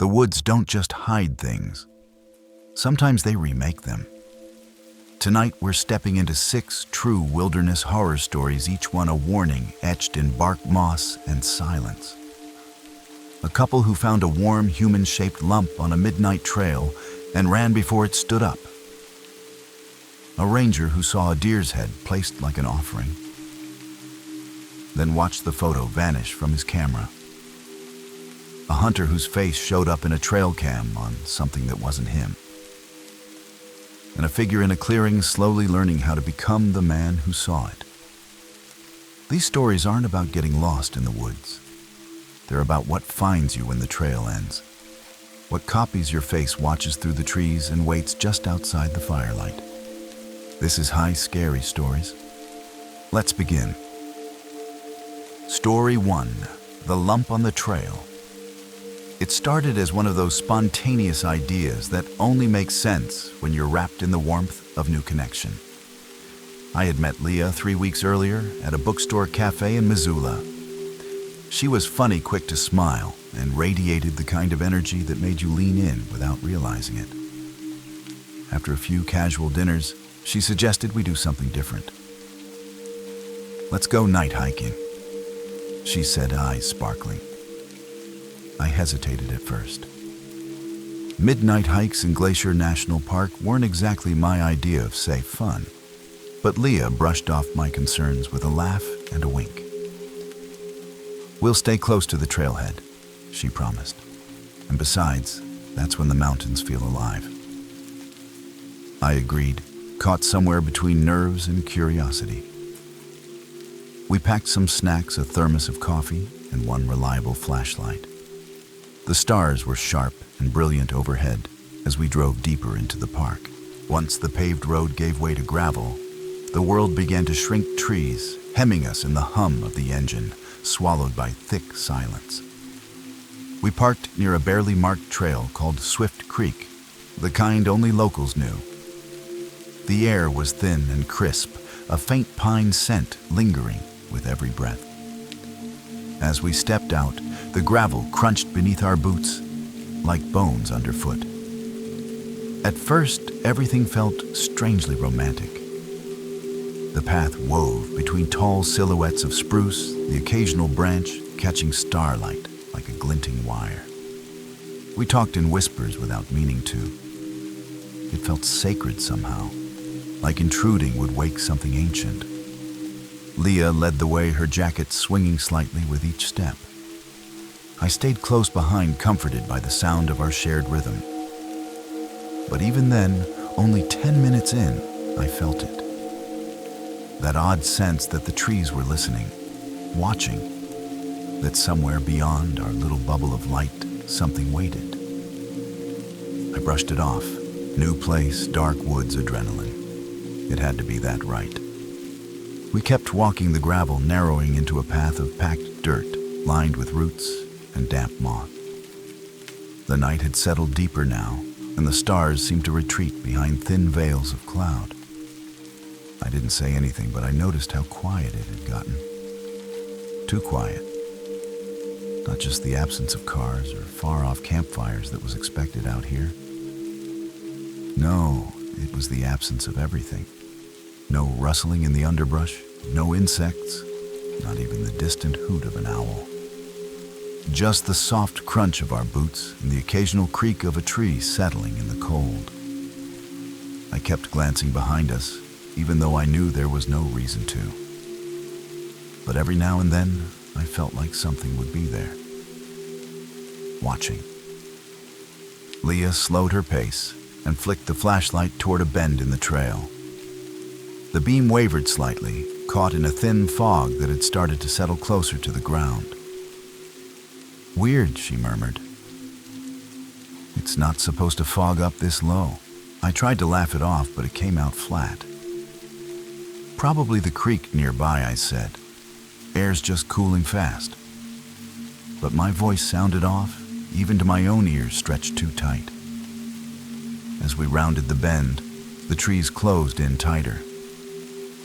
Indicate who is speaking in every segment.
Speaker 1: The woods don't just hide things. Sometimes they remake them. Tonight, we're stepping into 6 true wilderness horror stories, each one a warning etched in bark moss and silence. A couple who found a warm, human-shaped lump on a midnight trail and ran before it stood up. A ranger who saw a deer's head placed like an offering, then watched the photo vanish from his camera. A hunter whose face showed up in a trail cam on something that wasn't him. And a figure in a clearing slowly learning how to become the man who saw it. These stories aren't about getting lost in the woods. They're about what finds you when the trail ends. What copies your face watches through the trees and waits just outside the firelight. This is High Scary Stories. Let's begin. Story 1, The Lump on the Trail. It started as one of those spontaneous ideas that only make sense when you're wrapped in the warmth of new connection. I had met Leah 3 weeks earlier at a bookstore cafe in Missoula. She was funny, quick to smile, and radiated the kind of energy that made you lean in without realizing it. After a few casual dinners, she suggested we do something different. "Let's go night hiking," she said, eyes sparkling. I hesitated at first. Midnight hikes in Glacier National Park weren't exactly my idea of safe fun, but Leah brushed off my concerns with a laugh and a wink. "We'll stay close to the trailhead," she promised. "And besides, that's when the mountains feel alive." I agreed, caught somewhere between nerves and curiosity. We packed some snacks, a thermos of coffee, and one reliable flashlight. The stars were sharp and brilliant overhead as we drove deeper into the park. Once the paved road gave way to gravel, the world began to shrink, trees hemming us in the hum of the engine, swallowed by thick silence. We parked near a barely marked trail called Swift Creek, the kind only locals knew. The air was thin and crisp, a faint pine scent lingering with every breath. As we stepped out, the gravel crunched beneath our boots like bones underfoot. At first, everything felt strangely romantic. The path wove between tall silhouettes of spruce, the occasional branch catching starlight like a glinting wire. We talked in whispers without meaning to. It felt sacred somehow, like intruding would wake something ancient. Leah led the way, her jacket swinging slightly with each step. I stayed close behind, comforted by the sound of our shared rhythm. But even then, only 10 minutes in, I felt it. That odd sense that the trees were listening, watching, that somewhere beyond our little bubble of light, something waited. I brushed it off. New place, dark woods, adrenaline. It had to be that right. We kept walking the gravel, narrowing into a path of packed dirt, lined with roots and damp moss. The night had settled deeper now, and the stars seemed to retreat behind thin veils of cloud. I didn't say anything, but I noticed how quiet it had gotten. Too quiet. Not just the absence of cars or far-off campfires that was expected out here. No, it was the absence of everything. No rustling in the underbrush, no insects, not even the distant hoot of an owl. Just the soft crunch of our boots and the occasional creak of a tree settling in the cold. I kept glancing behind us, even though I knew there was no reason to. But every now and then, I felt like something would be there, watching. Leah slowed her pace and flicked the flashlight toward a bend in the trail. The beam wavered slightly, caught in a thin fog that had started to settle closer to the ground. "Weird," she murmured. "It's not supposed to fog up this low." I tried to laugh it off, but it came out flat. "Probably the creek nearby," I said. "Air's just cooling fast." But my voice sounded off, even to my own ears stretched too tight. As we rounded the bend, the trees closed in tighter.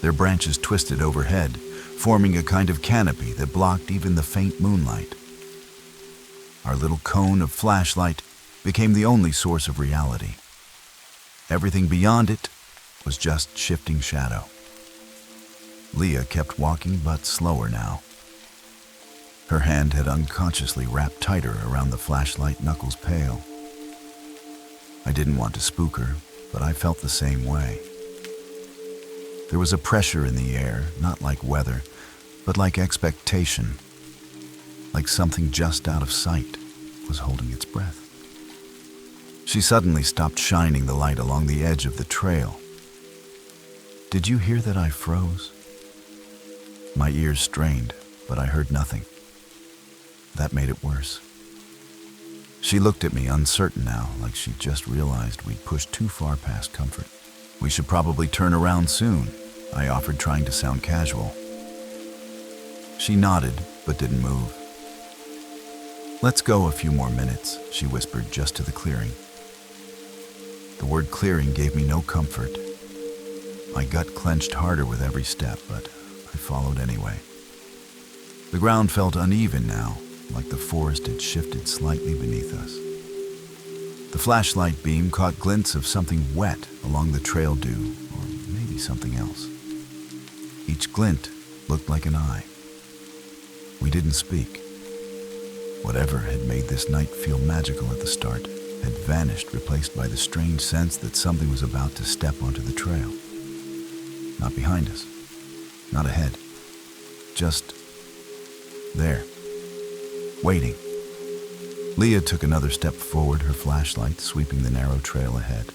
Speaker 1: Their branches twisted overhead, forming a kind of canopy that blocked even the faint moonlight. Our little cone of flashlight became the only source of reality. Everything beyond it was just shifting shadow. Leah kept walking, but slower now. Her hand had unconsciously wrapped tighter around the flashlight knuckles pale. I didn't want to spook her, but I felt the same way. There was a pressure in the air, not like weather, but like expectation, like something just out of sight was holding its breath. She suddenly stopped shining the light along the edge of the trail. Did you hear that I froze? My ears strained, but I heard nothing. That made it worse. She looked at me, uncertain now, like she'd just realized we'd pushed too far past comfort. We should probably turn around soon, I offered, trying to sound casual. She nodded, but didn't move. Let's go a few more minutes, she whispered just to the clearing. The word clearing gave me no comfort. My gut clenched harder with every step, but I followed anyway. The ground felt uneven now, like the forest had shifted slightly beneath us. The flashlight beam caught glints of something wet along the trail dew, or maybe something else. Each glint looked like an eye. We didn't speak. Whatever had made this night feel magical at the start had vanished, replaced by the strange sense that something was about to step onto the trail. Not behind us, not ahead, just there, waiting. Leah took another step forward, her flashlight sweeping the narrow trail ahead.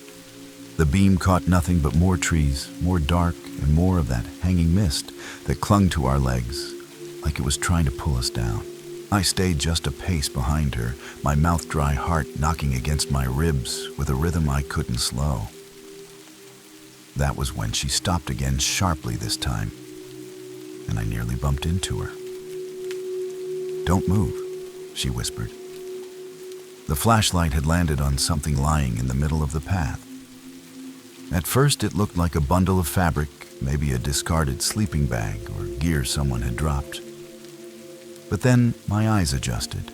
Speaker 1: The beam caught nothing but more trees, more dark, and more of that hanging mist that clung to our legs, like it was trying to pull us down. I stayed just a pace behind her, my mouth-dry heart knocking against my ribs with a rhythm I couldn't slow. That was when she stopped again, sharply this time, and I nearly bumped into her. "Don't move," she whispered. The flashlight had landed on something lying in the middle of the path. At first it looked like a bundle of fabric, maybe a discarded sleeping bag or gear someone had dropped. But then my eyes adjusted.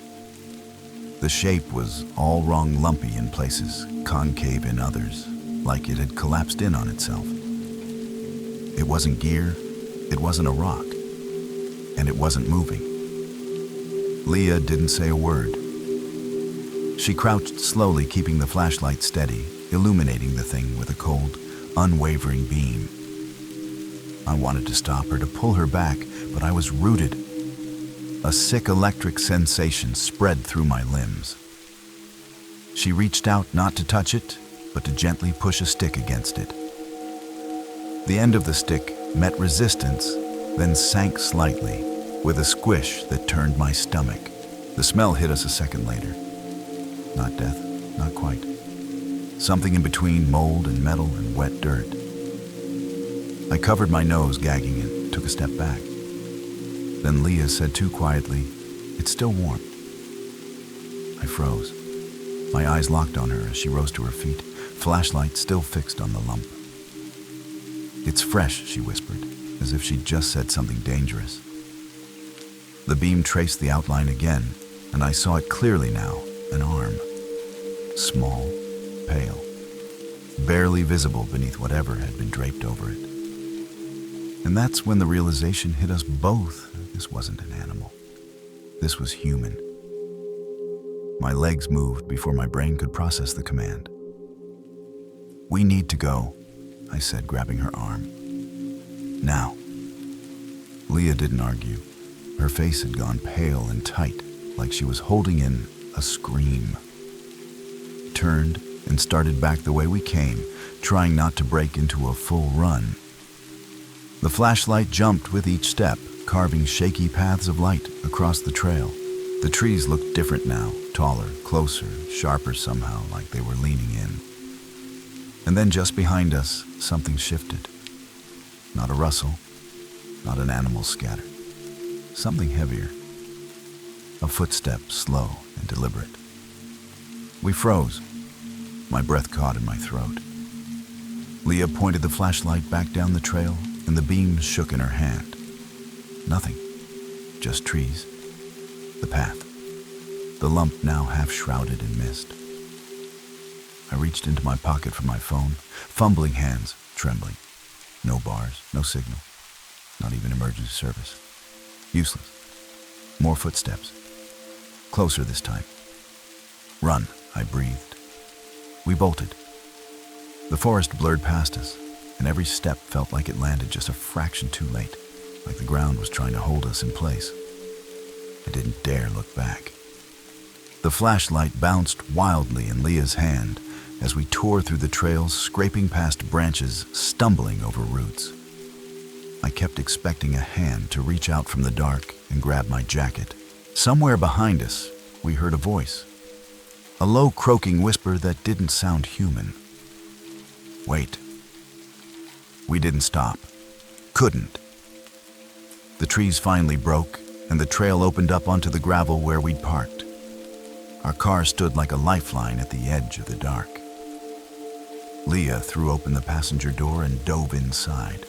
Speaker 1: The shape was all wrong, lumpy in places, concave in others, like it had collapsed in on itself. It wasn't gear, it wasn't a rock, and it wasn't moving. Leah didn't say a word. She crouched slowly, keeping the flashlight steady, illuminating the thing with a cold, unwavering beam. I wanted to stop her, to pull her back, but I was rooted. A sick electric sensation spread through my limbs. She reached out, not to touch it, but to gently push a stick against it. The end of the stick met resistance, then sank slightly, with a squish that turned my stomach. The smell hit us a second later. Not death, not quite. Something in between mold and metal and wet dirt. I covered my nose, gagging, and took a step back. Then Leah said too quietly, "It's still warm." I froze. My eyes locked on her as she rose to her feet, flashlight still fixed on the lump. "It's fresh," she whispered, as if she'd just said something dangerous. The beam traced the outline again, and I saw it clearly now, an arm. Small, pale, barely visible beneath whatever had been draped over it. And that's when the realization hit us both. This wasn't an animal. This was human. My legs moved before my brain could process the command. "We need to go," I said, grabbing her arm. "Now." Leah didn't argue. Her face had gone pale and tight, like she was holding in a scream. Turned and started back the way we came, trying not to break into a full run. The flashlight jumped with each step, carving shaky paths of light across the trail. The trees looked different now, taller, closer, sharper somehow, like they were leaning in. And then just behind us, something shifted. Not a rustle, not an animal scatter. Something heavier. A footstep, slow and deliberate. We froze. My breath caught in my throat. Leah pointed the flashlight back down the trail, and the beam shook in her hand. Nothing. Just trees. The path. the lump now half shrouded in mist. I reached into my pocket for my phone, fumbling hands, trembling. No bars, no signal, not even emergency service. Useless. More footsteps. Closer this time. Run, I breathed. We bolted. The forest blurred past us, and every step felt like it landed just a fraction too late, like the ground was trying to hold us in place. I didn't dare look back. The flashlight bounced wildly in Leah's hand as we tore through the trails, scraping past branches, stumbling over roots. I kept expecting a hand to reach out from the dark and grab my jacket. Somewhere behind us, we heard a voice. A low, croaking whisper that didn't sound human. Wait. We didn't stop. Couldn't. The trees finally broke, and the trail opened up onto the gravel where we'd parked. Our car stood like a lifeline at the edge of the dark. Leah threw open the passenger door and dove inside.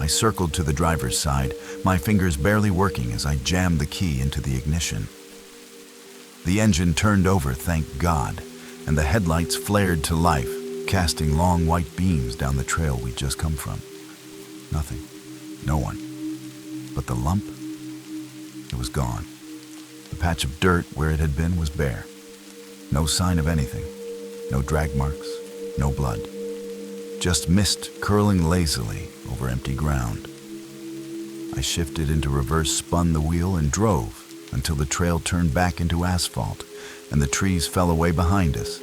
Speaker 1: I circled to the driver's side, my fingers barely working as I jammed the key into the ignition. The engine turned over, thank God, and the headlights flared to life, casting long white beams down the trail we'd just come from. Nothing. No one. But the lump? It was gone. The patch of dirt where it had been was bare. No sign of anything. No drag marks. No blood. Just mist curling lazily over empty ground. I shifted into reverse, spun the wheel, and drove until the trail turned back into asphalt and the trees fell away behind us.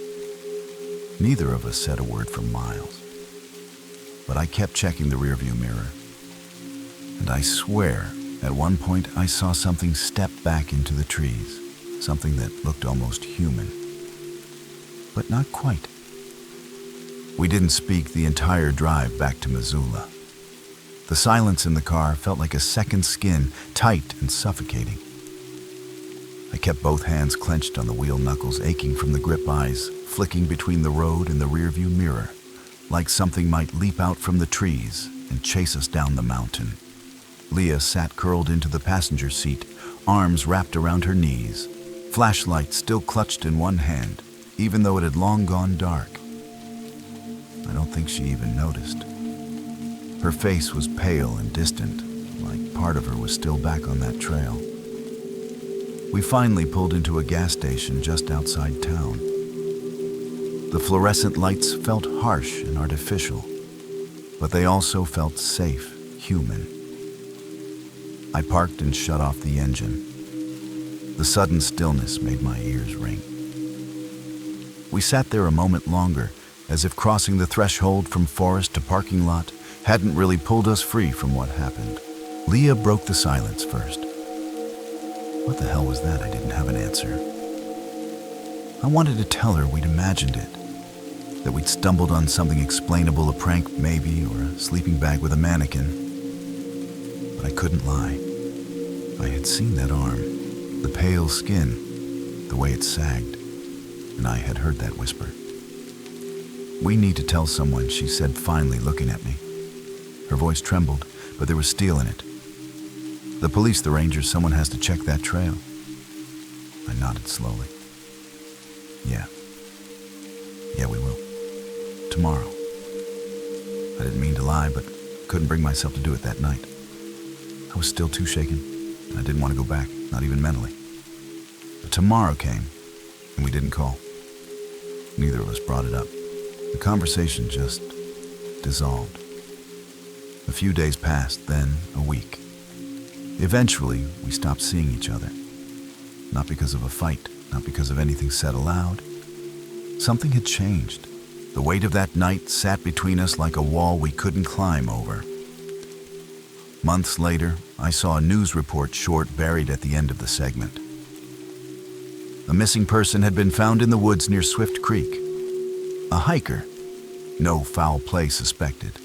Speaker 1: Neither of us said a word for miles. But I kept checking the rearview mirror. And I swear, at one point I saw something step back into the trees, something that looked almost human. But not quite. We didn't speak the entire drive back to Missoula. The silence in the car felt like a second skin, tight and suffocating. I kept both hands clenched on the wheel knuckles, aching from the grip eyes, flicking between the road and the rearview mirror, like something might leap out from the trees and chase us down the mountain. Leah sat curled into the passenger seat, arms wrapped around her knees, flashlight still clutched in one hand, even though it had long gone dark. I don't think she even noticed. Her face was pale and distant, like part of her was still back on that trail. We finally pulled into a gas station just outside town. The fluorescent lights felt harsh and artificial, but they also felt safe, human. I parked and shut off the engine. The sudden stillness made my ears ring. We sat there a moment longer, as if crossing the threshold from forest to parking lot hadn't really pulled us free from what happened. Leah broke the silence first. What the hell was that? I didn't have an answer. I wanted to tell her we'd imagined it, that we'd stumbled on something explainable, a prank maybe, or a sleeping bag with a mannequin. But I couldn't lie. I had seen that arm, the pale skin, the way it sagged, and I had heard that whisper. We need to tell someone, she said, finally looking at me. Her voice trembled, but there was steel in it. The police, the rangers, someone has to check that trail. I nodded slowly. Yeah, we will. Tomorrow. I didn't mean to lie, but couldn't bring myself to do it that night. I was still too shaken, and I didn't want to go back, not even mentally. But tomorrow came, and we didn't call. Neither of us brought it up. The conversation just dissolved. A few days passed, then a week. Eventually, we stopped seeing each other. Not because of a fight, not because of anything said aloud. Something had changed. The weight of that night sat between us like a wall we couldn't climb over. Months later, I saw a news report short buried at the end of the segment. A missing person had been found in the woods near Swift Creek. A hiker. No foul play suspected.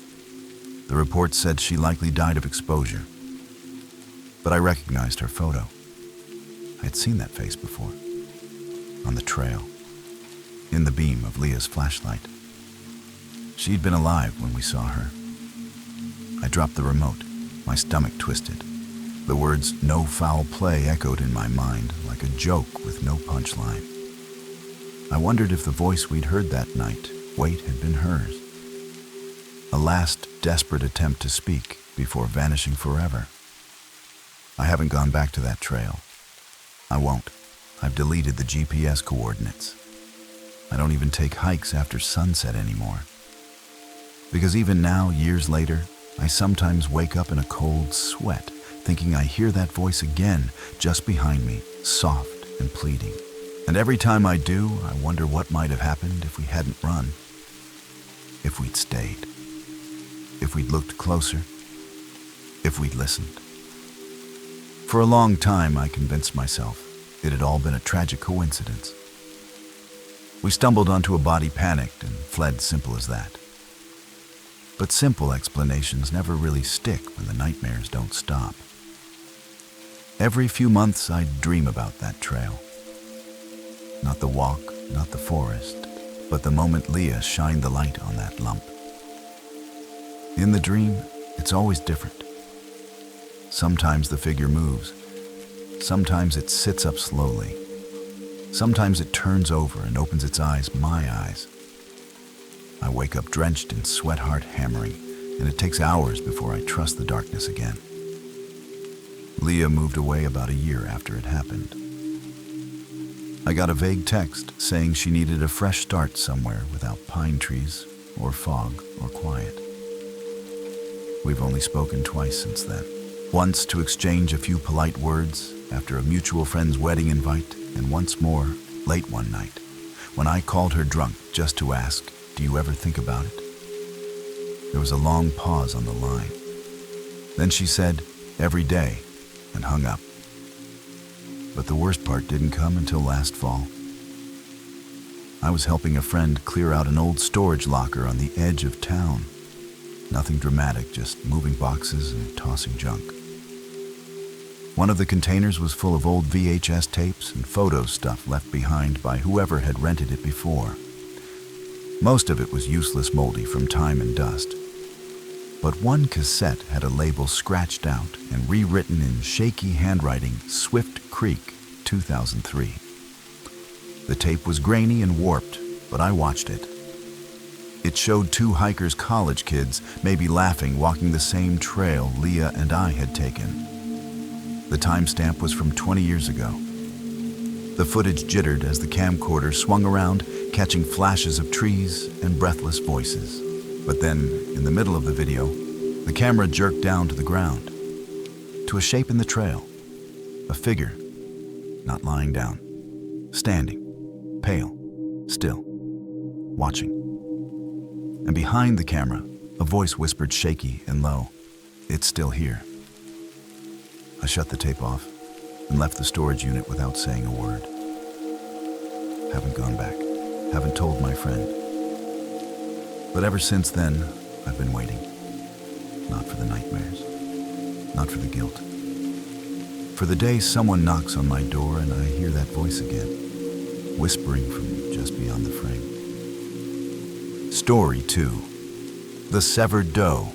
Speaker 1: The report said she likely died of exposure. But I recognized her photo. I had seen that face before. On the trail. In the beam of Leah's flashlight. She'd been alive when we saw her. I dropped the remote, my stomach twisted. The words "no foul play" echoed in my mind like a joke with no punchline. I wondered if the voice we'd heard that night, Wait, had been hers. A last desperate attempt to speak before vanishing forever. I haven't gone back to that trail. I won't. I've deleted the GPS coordinates. I don't even take hikes after sunset anymore. Because even now, years later, I sometimes wake up in a cold sweat, thinking I hear that voice again just behind me, soft and pleading. And every time I do, I wonder what might have happened if we hadn't run. If we'd stayed. If we'd looked closer. If we'd listened. For a long time, I convinced myself it had all been a tragic coincidence. We stumbled onto a body panicked and fled, simple as that. But simple explanations never really stick when the nightmares don't stop. Every few months, I'd dream about that trail. Not the walk, not the forest, but the moment Leah shined the light on that lump. In the dream, it's always different. Sometimes the figure moves. Sometimes it sits up slowly. Sometimes it turns over and opens its eyes, my eyes. I wake up drenched in sweat heart hammering, and it takes hours before I trust the darkness again. Leah moved away about a year after it happened. I got a vague text saying she needed a fresh start somewhere without pine trees or fog or quiet. We've only spoken twice since then. Once to exchange a few polite words after a mutual friend's wedding invite, and once more late one night when I called her drunk just to ask, "Do you ever think about it?" There was a long pause on the line. Then she said, "Every day," and hung up. But the worst part didn't come until last fall. I was helping a friend clear out an old storage locker on the edge of town. Nothing dramatic, just moving boxes and tossing junk. One of the containers was full of old VHS tapes and photo stuff left behind by whoever had rented it before. Most of it was useless, moldy from time and dust. But one cassette had a label scratched out and rewritten in shaky handwriting, Swift Creek, 2003. The tape was grainy and warped, but I watched it. It showed two hikers, college kids, maybe laughing, walking the same trail Leah and I had taken. The timestamp was from 20 years ago. The footage jittered as the camcorder swung around, catching flashes of trees and breathless voices. But then, in the middle of the video, the camera jerked down to the ground, to a shape in the trail, a figure, not lying down, standing, pale, still, watching. And behind the camera, a voice whispered shaky and low, "It's still here." I shut the tape off and left the storage unit without saying a word. Haven't gone back, haven't told my friend. But ever since then, I've been waiting. Not for the nightmares, not for the guilt. For the day someone knocks on my door and I hear that voice again, whispering from just beyond the frame. Story 2. The Severed Doe.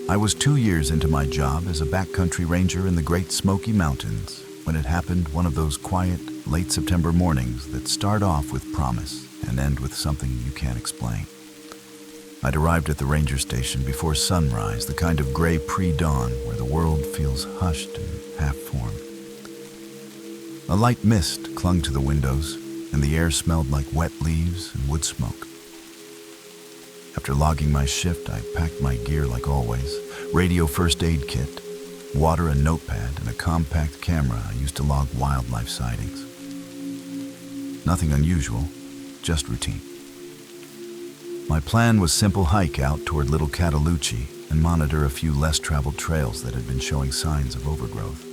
Speaker 1: I was 2 years into my job as a backcountry ranger in the Great Smoky Mountains when it happened, one of those quiet, late September mornings that start off with promise and end with something you can't explain. I'd arrived at the ranger station before sunrise, the kind of gray pre-dawn where the world feels hushed and half-formed. A light mist clung to the windows, and the air smelled like wet leaves and wood smoke. After logging my shift, I packed my gear like always: radio first aid kit, water, a notepad, and a compact camera I used to log wildlife sightings. Nothing unusual, just routine. My plan was simple: hike out toward Little Cataloochee and monitor a few less traveled trails that had been showing signs of overgrowth.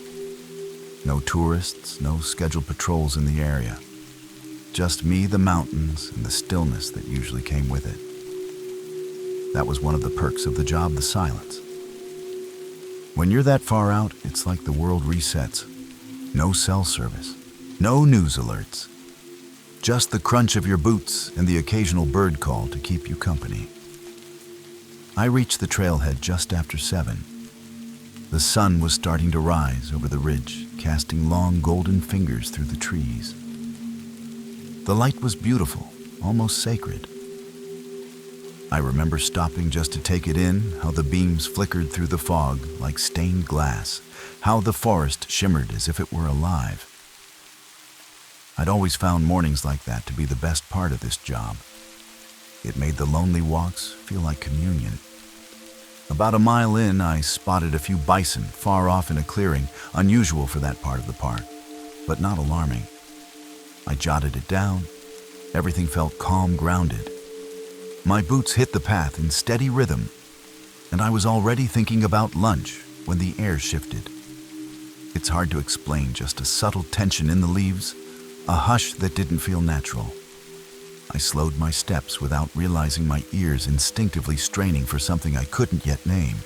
Speaker 1: No tourists, no scheduled patrols in the area. Just me, the mountains, and the stillness that usually came with it. That was one of the perks of the job, the silence. When you're that far out, it's like the world resets. No cell service, no news alerts. Just the crunch of your boots and the occasional bird call to keep you company. I reached the trailhead just after 7. The sun was starting to rise over the ridge, casting long golden fingers through the trees. The light was beautiful, almost sacred. I remember stopping just to take it in, how the beams flickered through the fog like stained glass, how the forest shimmered as if it were alive. I'd always found mornings like that to be the best part of this job. It made the lonely walks feel like communion. About a mile in, I spotted a few bison far off in a clearing, unusual for that part of the park, but not alarming. I jotted it down. Everything felt calm, grounded. My boots hit the path in steady rhythm, and I was already thinking about lunch when the air shifted. It's hard to explain just a subtle tension in the leaves, a hush that didn't feel natural. I slowed my steps without realizing my ears instinctively straining for something I couldn't yet name.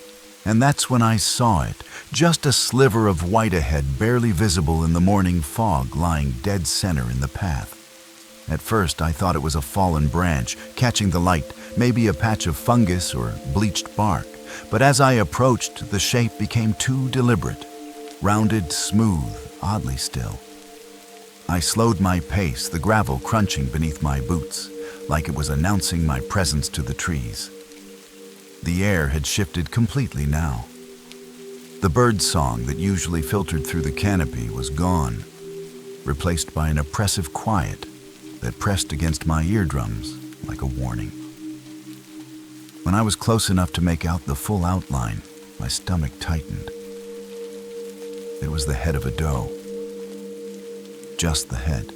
Speaker 1: And that's when I saw it, just a sliver of white ahead, barely visible in the morning fog, lying dead center in the path. At first, I thought it was a fallen branch, catching the light, maybe a patch of fungus or bleached bark. But as I approached, the shape became too deliberate, rounded, smooth, oddly still. I slowed my pace, the gravel crunching beneath my boots, like it was announcing my presence to the trees. The air had shifted completely now. The bird song that usually filtered through the canopy was gone, replaced by an oppressive quiet that pressed against my eardrums like a warning. When I was close enough to make out the full outline, my stomach tightened. It was the head of a doe. Just the head.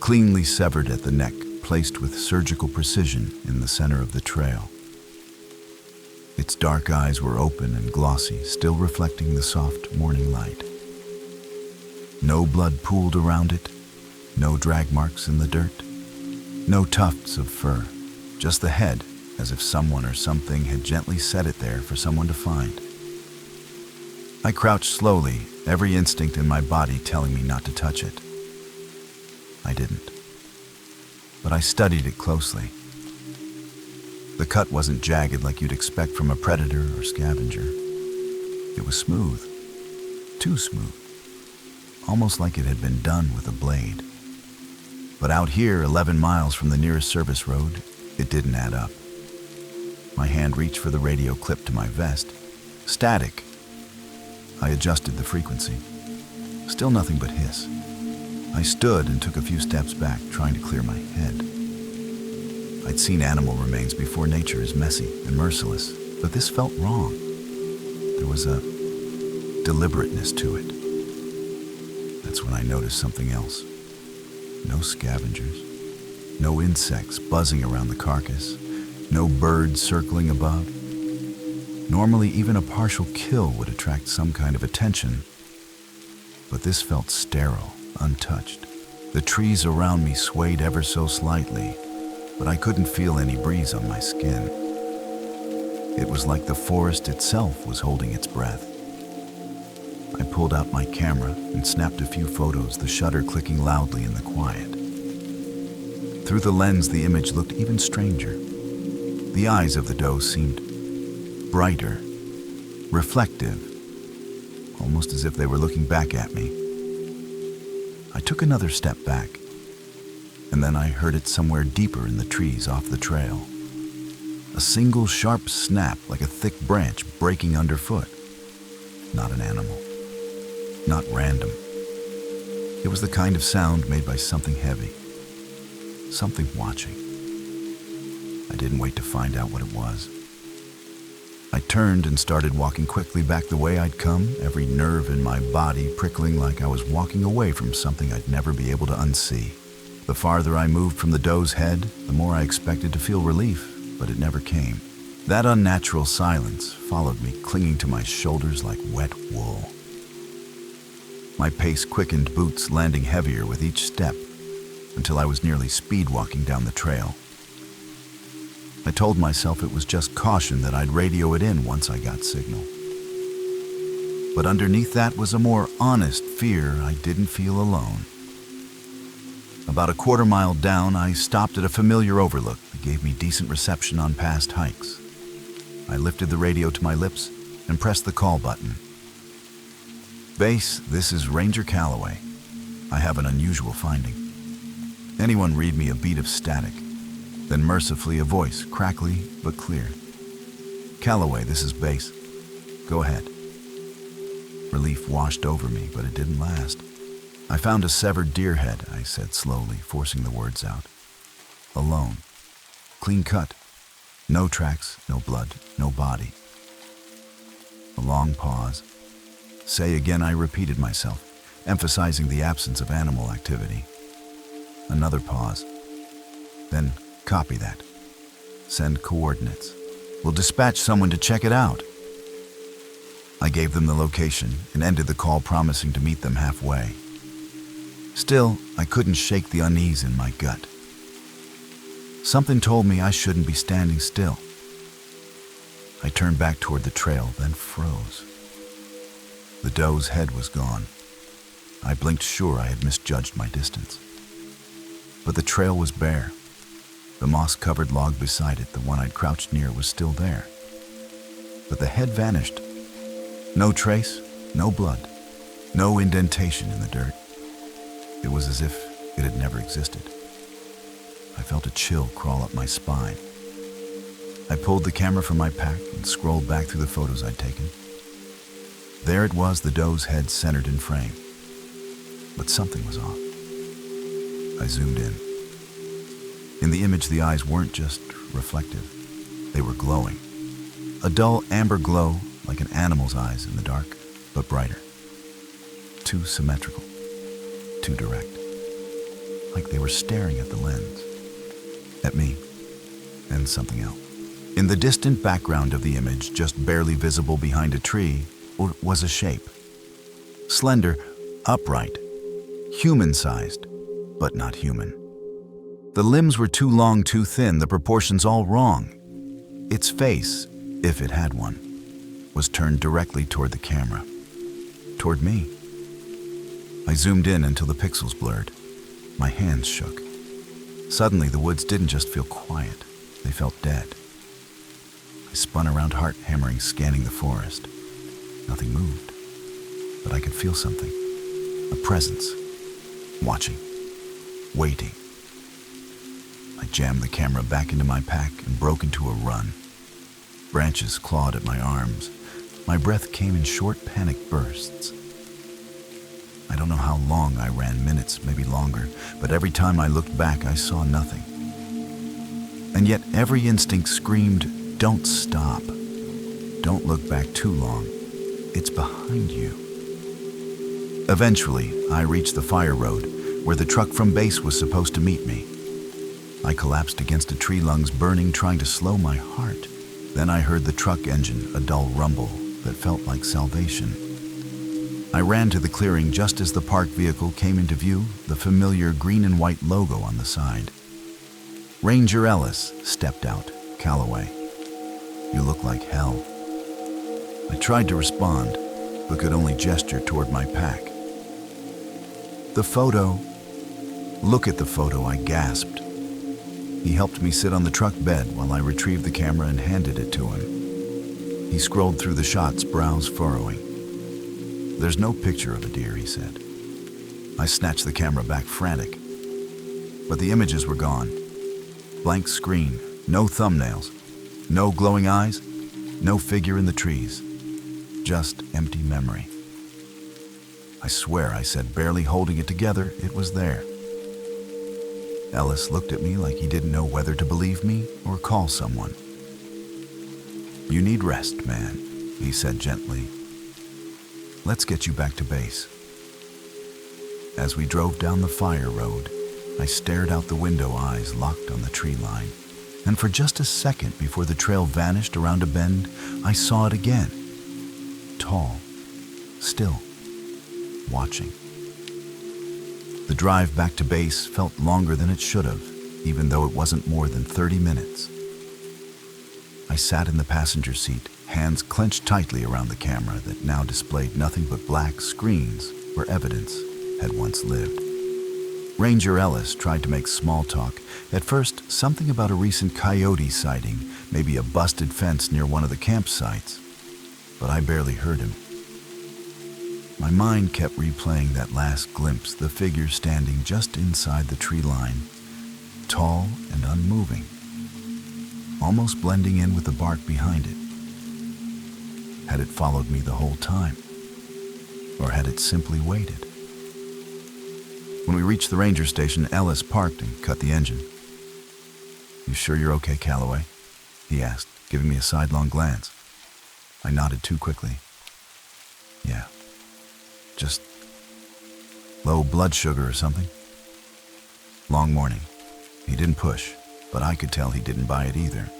Speaker 1: Cleanly severed at the neck, placed with surgical precision in the center of the trail. Its dark eyes were open and glossy, still reflecting the soft morning light. No blood pooled around it, no drag marks in the dirt, no tufts of fur, just the head, as if someone or something had gently set it there for someone to find. I crouched slowly, every instinct in my body telling me not to touch it. I didn't. But I studied it closely. The cut wasn't jagged like you'd expect from a predator or scavenger. It was smooth, too smooth, almost like it had been done with a blade. But out here, 11 miles from the nearest service road, it didn't add up. My hand reached for the radio clip to my vest. Static. I adjusted the frequency. Still nothing but hiss. I stood and took a few steps back, trying to clear my head. I'd seen animal remains before. Nature is messy and merciless, but this felt wrong. There was a deliberateness to it. That's when I noticed something else. No scavengers, no insects buzzing around the carcass, no birds circling above. Normally, even a partial kill would attract some kind of attention, but this felt sterile, untouched. The trees around me swayed ever so slightly, but I couldn't feel any breeze on my skin. It was like the forest itself was holding its breath. I pulled out my camera and snapped a few photos, the shutter clicking loudly in the quiet. Through the lens, the image looked even stranger. The eyes of the doe seemed brighter, reflective, almost as if they were looking back at me. I took another step back, and then I heard it somewhere deeper in the trees off the trail. A single sharp snap, like a thick branch breaking underfoot. Not an animal. Not random. It was the kind of sound made by something heavy. Something watching. I didn't wait to find out what it was. I turned and started walking quickly back the way I'd come, every nerve in my body prickling like I was walking away from something I'd never be able to unsee. The farther I moved from the doe's head, the more I expected to feel relief, but it never came. That unnatural silence followed me, clinging to my shoulders like wet wool. My pace quickened, boots landing heavier with each step, until I was nearly speed walking down the trail. I told myself it was just caution, that I'd radio it in once I got signal. But underneath that was a more honest fear I didn't feel alone. About a quarter-mile down, I stopped at a familiar overlook that gave me decent reception on past hikes. I lifted the radio to my lips and pressed the call button. Base, this is Ranger Calloway. I have an unusual finding. Anyone read me a beat of static? Then mercifully a voice, crackly but clear. Calloway, this is Base. Go ahead. Relief washed over me, but it didn't last. I found a severed deer head, I said slowly, forcing the words out. Alone. Clean cut. No tracks, no blood, no body. A long pause. Say again, I repeated myself, emphasizing the absence of animal activity. Another pause. Then copy that. Send coordinates. We'll dispatch someone to check it out. I gave them the location and ended the call, promising to meet them halfway. Still, I couldn't shake the unease in my gut. Something told me I shouldn't be standing still. I turned back toward the trail, then froze. The doe's head was gone. I blinked, sure I had misjudged my distance. But the trail was bare. The moss-covered log beside it, the one I'd crouched near, was still there. But the head vanished. No trace, no blood, no indentation in the dirt. It was as if it had never existed. I felt a chill crawl up my spine. I pulled the camera from my pack and scrolled back through the photos I'd taken. There it was, the doe's head centered in frame. But something was off. I zoomed in. In the image, the eyes weren't just reflective. They were glowing. A dull amber glow, like an animal's eyes in the dark, but brighter. Too symmetrical. Too direct. Like they were staring at the lens. At me. And something else. In the distant background of the image, just barely visible behind a tree, was a shape. Slender, upright, human-sized, but not human. The limbs were too long, too thin, the proportions all wrong. Its face, if it had one, was turned directly toward the camera. Toward me. I zoomed in until the pixels blurred. My hands shook. Suddenly, the woods didn't just feel quiet. They felt dead. I spun around, heart hammering, scanning the forest. Nothing moved, but I could feel something. A presence. Watching. Waiting. I jammed the camera back into my pack and broke into a run. Branches clawed at my arms. My breath came in short, panic bursts. I don't know how long I ran, minutes, maybe longer, but every time I looked back, I saw nothing. And yet every instinct screamed, don't stop. Don't look back too long. It's behind you. Eventually, I reached the fire road, where the truck from base was supposed to meet me. I collapsed against a tree, lungs burning, trying to slow my heart. Then I heard the truck engine, a dull rumble that felt like salvation. I ran to the clearing just as the parked vehicle came into view, the familiar green and white logo on the side. Ranger Ellis stepped out, Calloway. You look like hell. I tried to respond, but could only gesture toward my pack. The photo. Look at the photo, I gasped. He helped me sit on the truck bed while I retrieved the camera and handed it to him. He scrolled through the shots, brows furrowing. There's no picture of a deer, he said. I snatched the camera back, frantic. But the images were gone. Blank screen, no thumbnails, no glowing eyes, no figure in the trees. Just empty memory. I swear, I said, barely holding it together, it was there. Ellis looked at me like he didn't know whether to believe me or call someone. You need rest, man, he said gently. Let's get you back to base. As we drove down the fire road, I stared out the window, eyes locked on the tree line. And for just a second before the trail vanished around a bend, I saw it again. Tall, still, watching. The drive back to base felt longer than it should have, even though it wasn't more than 30 minutes. I sat in the passenger seat, hands clenched tightly around the camera that now displayed nothing but black screens where evidence had once lived. Ranger Ellis tried to make small talk. At first, something about a recent coyote sighting, maybe a busted fence near one of the campsites. but I barely heard him. My mind kept replaying that last glimpse, the figure standing just inside the tree line, tall and unmoving, almost blending in with the bark behind it. Had it followed me the whole time? Or had it simply waited? When we reached the ranger station, Ellis parked and cut the engine. "You sure you're okay, Calloway?" he asked, giving me a sidelong glance. I nodded too quickly. "Yeah. Just low blood sugar or something." Long morning. He didn't push, but I could tell he didn't buy it either.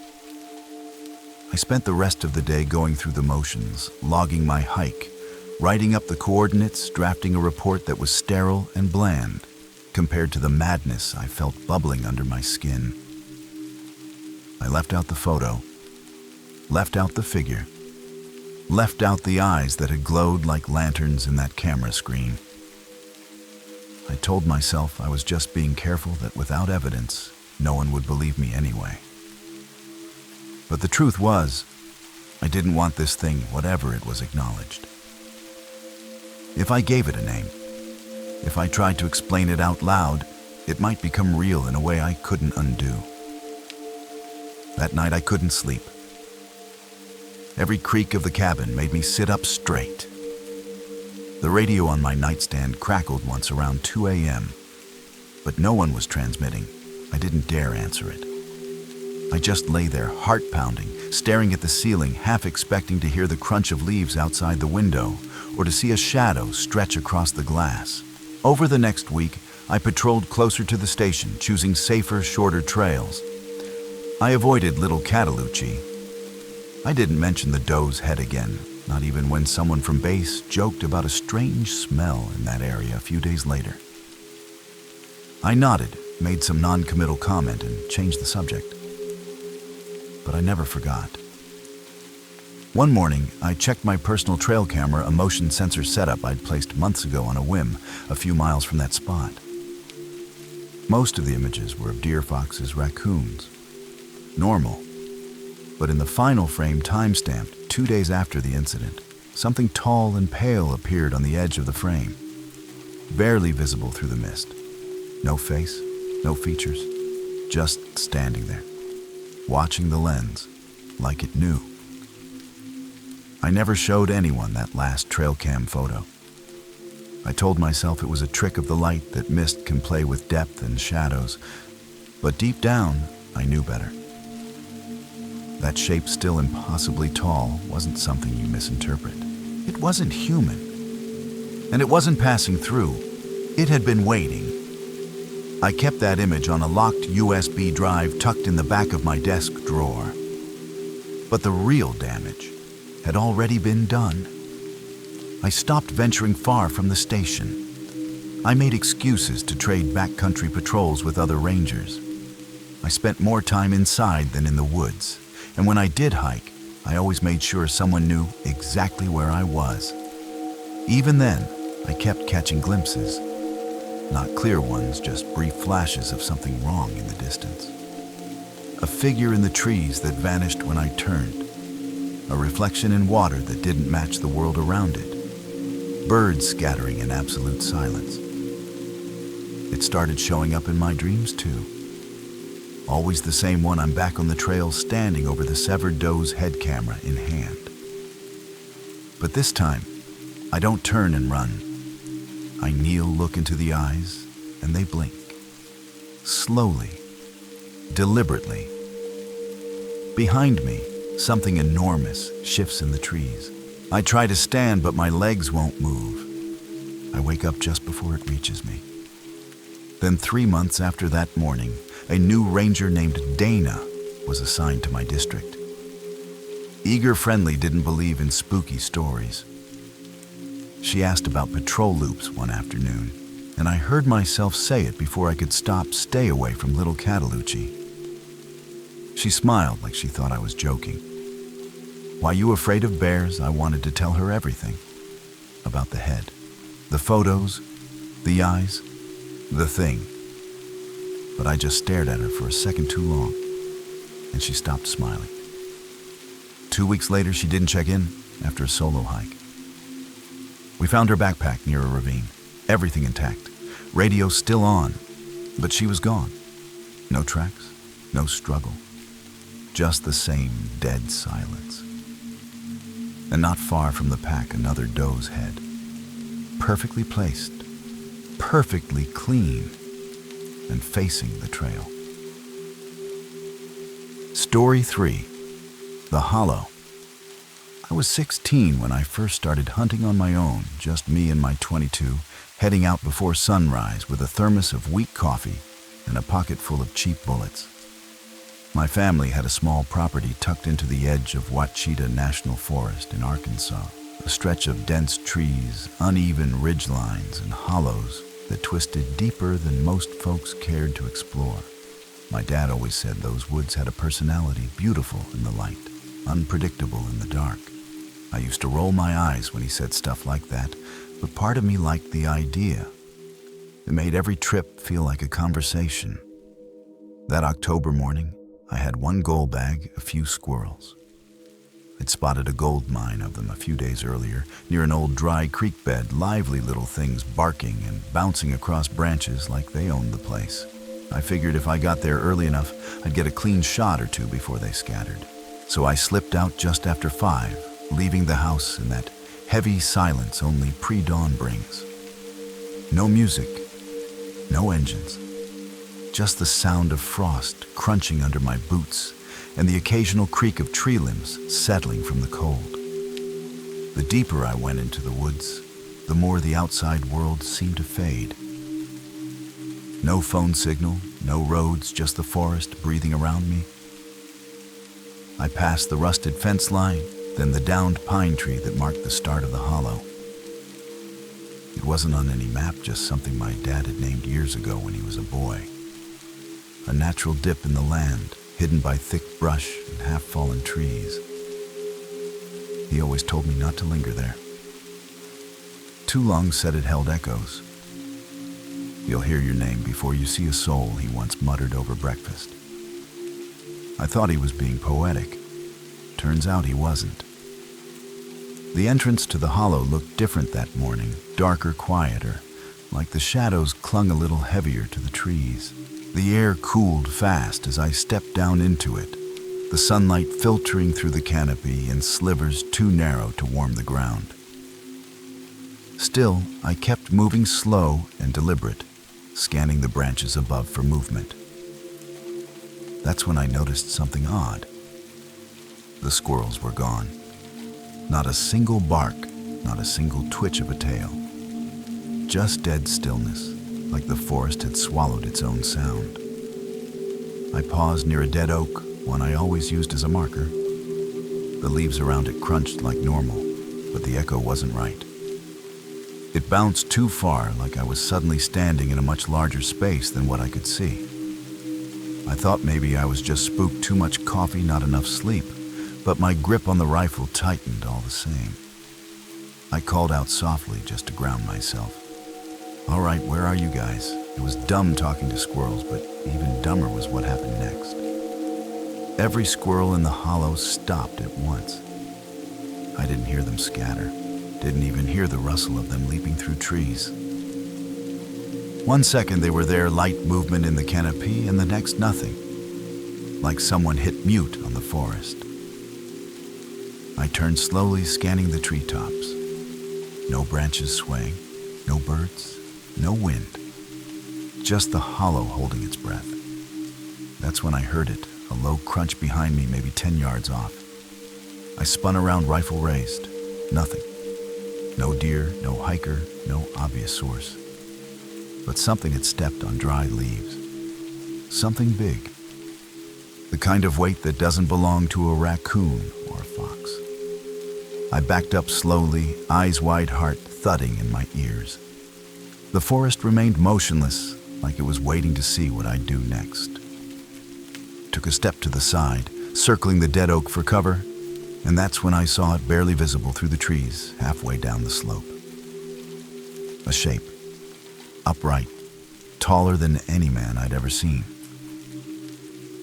Speaker 1: I spent the rest of the day going through the motions, logging my hike, writing up the coordinates, drafting a report that was sterile and bland compared to the madness I felt bubbling under my skin. I left out the photo, left out the figure, left out the eyes that had glowed like lanterns in that camera screen. I told myself I was just being careful that without evidence, no one would believe me anyway. But the truth was, I didn't want this thing, whatever it was, acknowledged. If I gave it a name, if I tried to explain it out loud, it might become real in a way I couldn't undo. That night I couldn't sleep. Every creak of the cabin made me sit up straight. The radio on my nightstand crackled once around 2 a.m., but no one was transmitting. I didn't dare answer it. I just lay there, heart pounding, staring at the ceiling, half expecting to hear the crunch of leaves outside the window or to see a shadow stretch across the glass. Over the next week, I patrolled closer to the station, choosing safer, shorter trails. I avoided Little Cataloochee. I didn't mention the doe's head again, not even when someone from base joked about a strange smell in that area a few days later. I nodded, made some non-committal comment, and changed the subject. But I never forgot. One morning, I checked my personal trail camera, a motion sensor setup I'd placed months ago on a whim, a few miles from that spot. Most of the images were of deer, foxes, raccoons. Normal. But in the final frame, time-stamped 2 days after the incident, something tall and pale appeared on the edge of the frame, barely visible through the mist. No face, no features, just standing there, watching the lens like it knew. I never showed anyone that last trail cam photo. I told myself it was a trick of the light, that mist can play with depth and shadows, but deep down, I knew better. That shape, still impossibly tall, wasn't something you misinterpret. It wasn't human. And it wasn't passing through. It had been waiting. I kept that image on a locked USB drive tucked in the back of my desk drawer. But the real damage had already been done. I stopped venturing far from the station. I made excuses to trade backcountry patrols with other rangers. I spent more time inside than in the woods, and when I did hike, I always made sure someone knew exactly where I was. Even then, I kept catching glimpses. Not clear ones, just brief flashes of something wrong in the distance. A figure in the trees that vanished when I turned. A reflection in water that didn't match the world around it. Birds scattering in absolute silence. It started showing up in my dreams too. Always the same one. I'm back on the trail, standing over the Severed Doe's head camera in hand. But this time, I don't turn and run. I kneel, look into the eyes, and they blink. Slowly, deliberately. Behind me, something enormous shifts in the trees. I try to stand, but my legs won't move. I wake up just before it reaches me. Then 3 months after that morning, a new ranger named Dana was assigned to my district. Eager Friendly didn't believe in spooky stories. She asked about patrol loops one afternoon, and I heard myself say it before I could stay away from Little Cataloochee. She smiled like she thought I was joking. Why you afraid of bears? I wanted to tell her everything. About the head, the photos, the eyes, the thing. But I just stared at her for a second too long, and she stopped smiling. 2 weeks later, she didn't check in. after a solo hike. We found her backpack near a ravine, everything intact, radio still on, but she was gone. No tracks, no struggle, just the same dead silence. And not far from the pack, another doe's head, perfectly placed, perfectly clean, and facing the trail. Story 3. The Hollow. I was 16 when I first started hunting on my own, just me and my .22, heading out before sunrise with a thermos of weak coffee and a pocket full of cheap bullets. My family had a small property tucked into the edge of Ouachita National Forest in Arkansas, a stretch of dense trees, uneven ridge lines, and hollows that twisted deeper than most folks cared to explore. My dad always said those woods had a personality, beautiful in the light, unpredictable in the dark. I used to roll my eyes when he said stuff like that, but part of me liked the idea. It made every trip feel like a conversation. That October morning, I had one gold bag, a few squirrels. I'd spotted a gold mine of them a few days earlier near an old dry creek bed, lively little things barking and bouncing across branches like they owned the place. I figured if I got there early enough, I'd get a clean shot or two before they scattered. So I slipped out just after 5, leaving the house in that heavy silence only pre-dawn brings. No music, no engines, just the sound of frost crunching under my boots and the occasional creak of tree limbs settling from the cold. The deeper I went into the woods, the more the outside world seemed to fade. No phone signal, no roads, just the forest breathing around me. I passed the rusted fence line, then the downed pine tree that marked the start of the hollow. It wasn't on any map, just something my dad had named years ago when he was a boy. A natural dip in the land, hidden by thick brush and half-fallen trees. He always told me not to linger there. Too long said it held echoes. You'll hear your name before you see a soul, he once muttered over breakfast. I thought he was being poetic. Turns out he wasn't. The entrance to the hollow looked different that morning, darker, quieter, like the shadows clung a little heavier to the trees. The air cooled fast as I stepped down into it, the sunlight filtering through the canopy in slivers too narrow to warm the ground. Still, I kept moving slow and deliberate, scanning the branches above for movement. That's when I noticed something odd. The squirrels were gone. Not a single bark, not a single twitch of a tail. Just dead stillness, like the forest had swallowed its own sound. I paused near a dead oak, one I always used as a marker. The leaves around it crunched like normal, but the echo wasn't right. It bounced too far, like I was suddenly standing in a much larger space than what I could see. I thought maybe I was just spooked, too much coffee, not enough sleep, but my grip on the rifle tightened all the same. I called out softly just to ground myself. All right, where are you guys? It was dumb talking to squirrels, but even dumber was what happened next. Every squirrel in the hollow stopped at once. I didn't hear them scatter. Didn't even hear the rustle of them leaping through trees. 1 second they were there, light movement in the canopy, and the next nothing. Like someone hit mute on the forest. I turned slowly, scanning the treetops. No branches swaying, no birds, no wind. Just the hollow holding its breath. That's when I heard it, a low crunch behind me, maybe 10 yards off. I spun around, rifle raised. Nothing. No deer, no hiker, no obvious source. But something had stepped on dry leaves. Something big. The kind of weight that doesn't belong to a raccoon or a fox. I backed up slowly, eyes wide, heart thudding in my ears. The forest remained motionless, like it was waiting to see what I'd do next. Took a step to the side, circling the dead oak for cover, and that's when I saw it barely visible through the trees, halfway down the slope. A shape, upright, taller than any man I'd ever seen.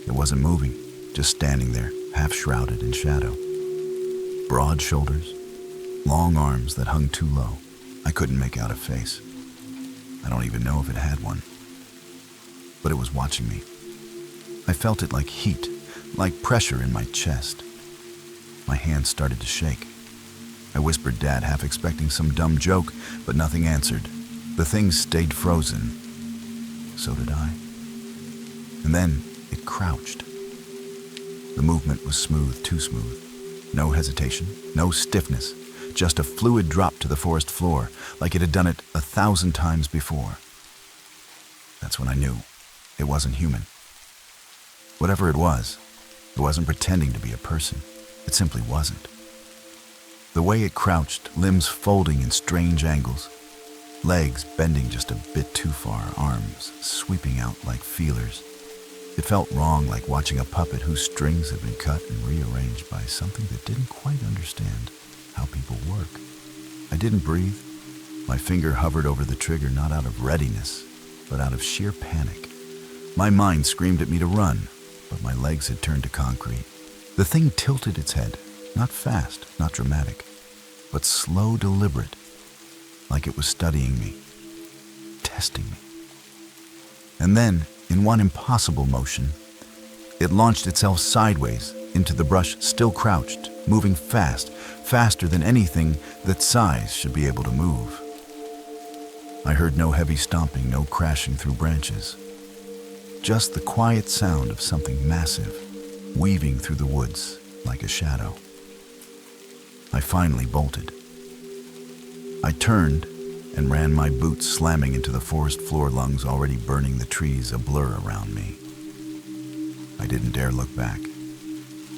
Speaker 1: It wasn't moving, just standing there, half shrouded in shadow. Broad shoulders, long arms that hung too low. I couldn't make out a face. I don't even know if it had one. But it was watching me. I felt it like heat, like pressure in my chest. My hands started to shake. I whispered Dad, half expecting some dumb joke, but nothing answered. The thing stayed frozen. So did I. And then it crouched. The movement was smooth, too smooth. No hesitation, no stiffness, just a fluid drop to the forest floor, like it had done it 1,000 times before. That's when I knew it wasn't human. Whatever it wasn't pretending to be a person. It simply wasn't. The way it crouched, limbs folding in strange angles, legs bending just a bit too far, arms sweeping out like feelers. It felt wrong, like watching a puppet whose strings had been cut and rearranged by something that didn't quite understand how people work. I didn't breathe. My finger hovered over the trigger, not out of readiness, but out of sheer panic. My mind screamed at me to run, but my legs had turned to concrete. The thing tilted its head, not fast, not dramatic, but slow, deliberate, like it was studying me, testing me. And then, in one impossible motion, it launched itself sideways into the brush, still crouched, moving fast, faster than anything that size should be able to move. I heard no heavy stomping, no crashing through branches. Just the quiet sound of something massive, weaving through the woods like a shadow. I finally bolted. I turned and ran, my boots slamming into the forest floor, lungs already burning, the trees a blur around me. I didn't dare look back.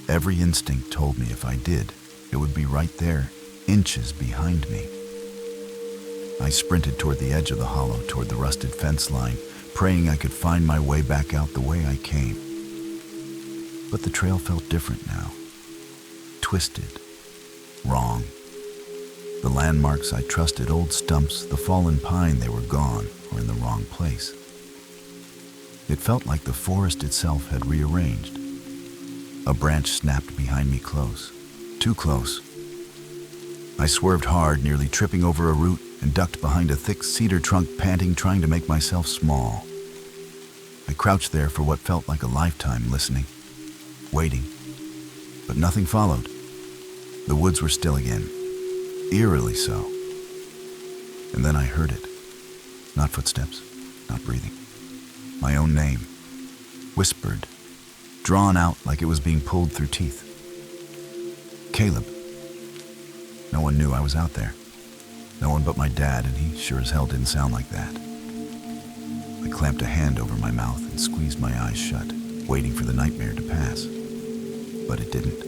Speaker 1: Every instinct told me if I did, it would be right there, inches behind me. I sprinted toward the edge of the hollow, toward the rusted fence line, praying I could find my way back out the way I came. But the trail felt different now. Twisted. Wrong. The landmarks I trusted, old stumps, the fallen pine, they were gone or in the wrong place. It felt like the forest itself had rearranged. A branch snapped behind me, close. Too close. I swerved hard, nearly tripping over a root, and ducked behind a thick cedar trunk, panting, trying to make myself small. I crouched there for what felt like a lifetime, listening, waiting. But nothing followed. The woods were still again, eerily so. And then I heard it. Not footsteps, not breathing. My own name, whispered, drawn out like it was being pulled through teeth. Caleb. No one knew I was out there. No one but my dad, and he sure as hell didn't sound like that. I clamped a hand over my mouth and squeezed my eyes shut, waiting for the nightmare to pass. But it didn't.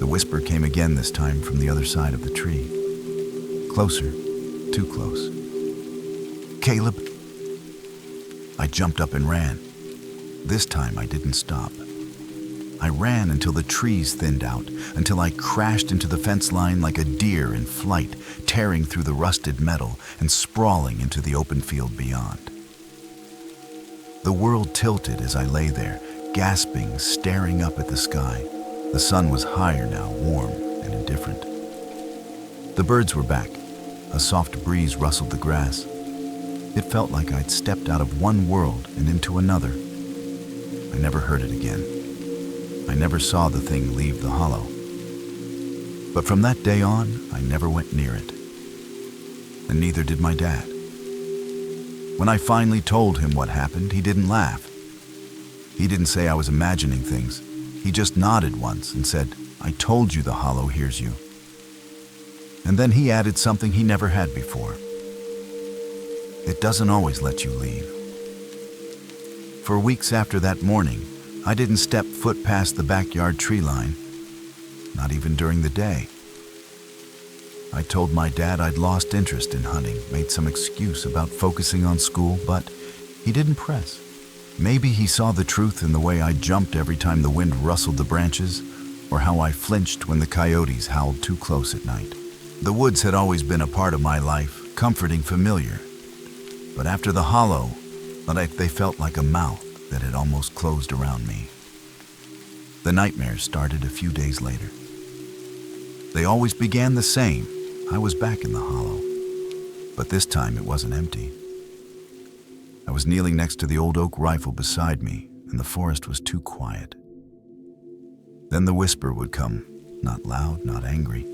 Speaker 1: The whisper came again, this time from the other side of the tree. Closer, too close. Caleb! I jumped up and ran. This time I didn't stop. I ran until the trees thinned out, until I crashed into the fence line like a deer in flight, tearing through the rusted metal and sprawling into the open field beyond. The world tilted as I lay there, gasping, staring up at the sky. The sun was higher now, warm and indifferent. The birds were back. A soft breeze rustled the grass. It felt like I'd stepped out of one world and into another. I never heard it again. I never saw the thing leave the hollow. But from that day on, I never went near it. And neither did my dad. When I finally told him what happened, he didn't laugh. He didn't say I was imagining things. He just nodded once and said, "I told you the hollow hears you." And then he added something he never had before. It doesn't always let you leave. For weeks after that morning, I didn't step foot past the backyard tree line, not even during the day. I told my dad I'd lost interest in hunting, made some excuse about focusing on school, but he didn't press. Maybe he saw the truth in the way I jumped every time the wind rustled the branches, or how I flinched when the coyotes howled too close at night. The woods had always been a part of my life, comforting, familiar. But after the hollow, they felt like a mouth that had almost closed around me. The nightmares started a few days later. They always began the same. I was back in the hollow, but this time it wasn't empty. I was kneeling next to the old oak rifle beside me, and the forest was too quiet. Then the whisper would come, not loud, not angry,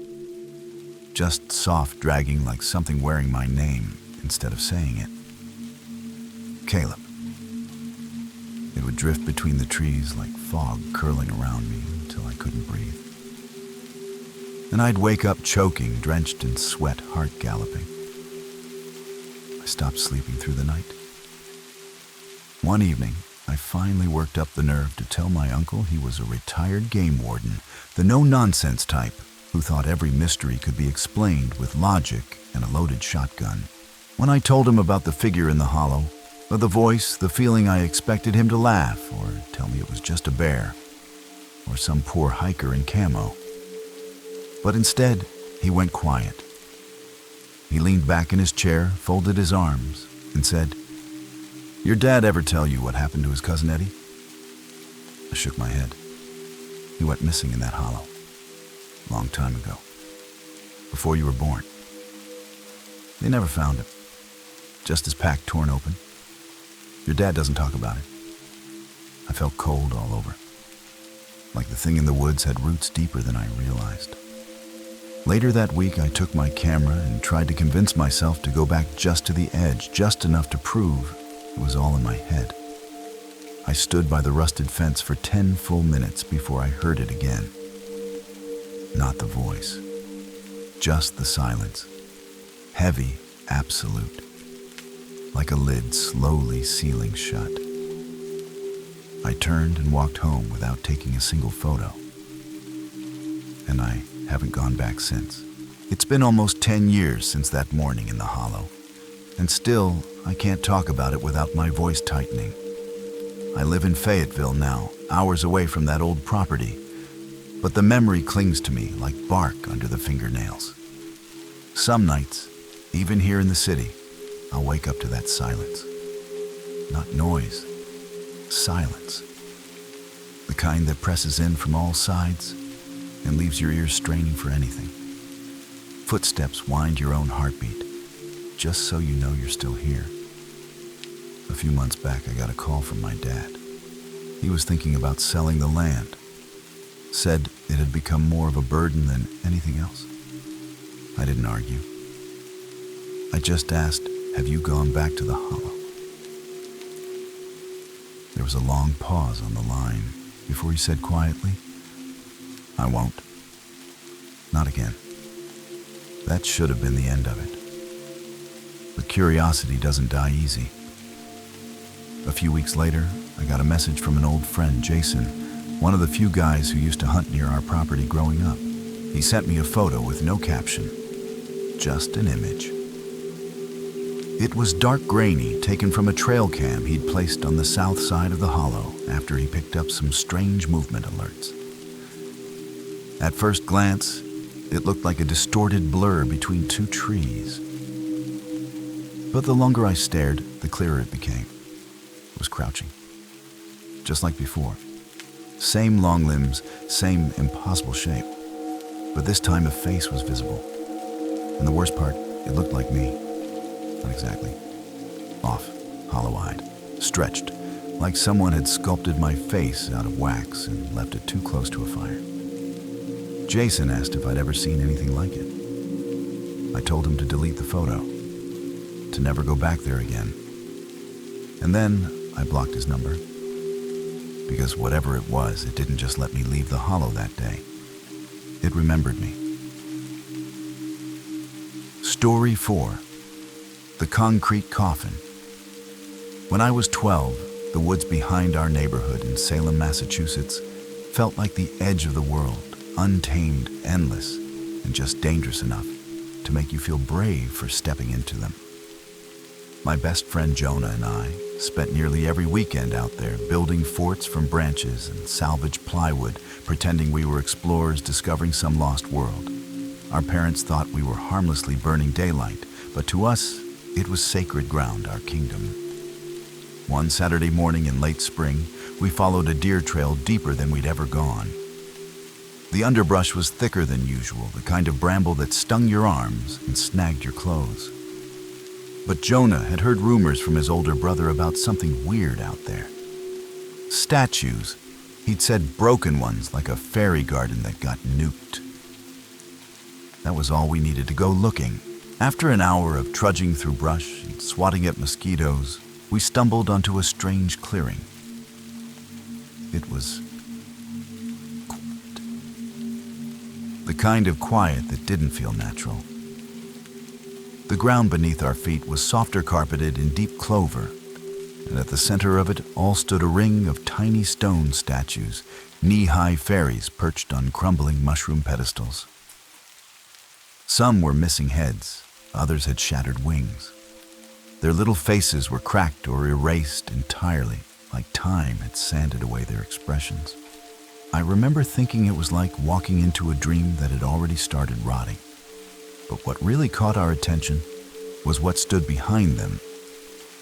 Speaker 1: just soft, dragging like something wearing my name instead of saying it. Caleb. It would drift between the trees like fog curling around me until I couldn't breathe. And I'd wake up choking, drenched in sweat, heart galloping. I stopped sleeping through the night. One evening, I finally worked up the nerve to tell my uncle he was a retired game warden, the no-nonsense type who thought every mystery could be explained with logic and a loaded shotgun. When I told him about the figure in the hollow, the voice, the feeling, I expected him to laugh or tell me it was just a bear or some poor hiker in camo. But instead, he went quiet. He leaned back in his chair, folded his arms, and said, "Your dad ever tell you what happened to his cousin Eddie?" I shook my head. He went missing in that hollow. Long time ago. Before you were born. They never found him. Just his pack torn open. Your dad doesn't talk about it. I felt cold all over. Like the thing in the woods had roots deeper than I realized. Later that week, I took my camera and tried to convince myself to go back just to the edge, just enough to prove it was all in my head. I stood by the rusted fence for 10 full minutes before I heard it again. Not the voice. Just the silence. Heavy, absolute. Like a lid slowly sealing shut. I turned and walked home without taking a single photo. And I haven't gone back since. It's been almost 10 years since that morning in the hollow. And still, I can't talk about it without my voice tightening. I live in Fayetteville now, hours away from that old property. But the memory clings to me like bark under the fingernails. Some nights, even here in the city, I'll wake up to that silence. Not noise, silence. The kind that presses in from all sides and leaves your ears straining for anything. Footsteps wind your own heartbeat, just so you know you're still here. A few months back, I got a call from my dad. He was thinking about selling the land. Said it had become more of a burden than anything else. I didn't argue. I just asked, "Have you gone back to the hollow?" There was a long pause on the line before he said quietly, "I won't. Not again." That should have been the end of it. But curiosity doesn't die easy. A few weeks later, I got a message from an old friend, Jason, one of the few guys who used to hunt near our property growing up. He sent me a photo with no caption, just an image. It was dark grainy, taken from a trail cam he'd placed on the south side of the hollow after he picked up some strange movement alerts. At first glance, it looked like a distorted blur between two trees. But the longer I stared, the clearer it became. It was crouching, just like before. Same long limbs, same impossible shape. But this time a face was visible. And the worst part, it looked like me. Not exactly. Off, hollow-eyed, stretched, like someone had sculpted my face out of wax and left it too close to a fire. Jason asked if I'd ever seen anything like it. I told him to delete the photo, to never go back there again. And then I blocked his number. Because whatever it was, it didn't just let me leave the hollow that day. It remembered me. Story 4. The Concrete Coffin. When I was 12, the woods behind our neighborhood in Salem, Massachusetts, felt like the edge of the world, untamed, endless, and just dangerous enough to make you feel brave for stepping into them. My best friend Jonah and I spent nearly every weekend out there building forts from branches and salvaged plywood, pretending we were explorers discovering some lost world. Our parents thought we were harmlessly burning daylight, but to us, it was sacred ground, our kingdom. One Saturday morning in late spring, we followed a deer trail deeper than we'd ever gone. The underbrush was thicker than usual, the kind of bramble that stung your arms and snagged your clothes. But Jonah had heard rumors from his older brother about something weird out there. Statues. He'd said broken ones, like a fairy garden that got nuked. That was all we needed to go looking. After an hour of trudging through brush and swatting at mosquitoes, we stumbled onto a strange clearing. It was quiet. The kind of quiet that didn't feel natural. The ground beneath our feet was softer carpeted in deep clover, and at the center of it all stood a ring of tiny stone statues, knee-high fairies perched on crumbling mushroom pedestals. Some were missing heads, others had shattered wings. Their little faces were cracked or erased entirely, like time had sanded away their expressions. I remember thinking it was like walking into a dream that had already started rotting. But what really caught our attention was what stood behind them.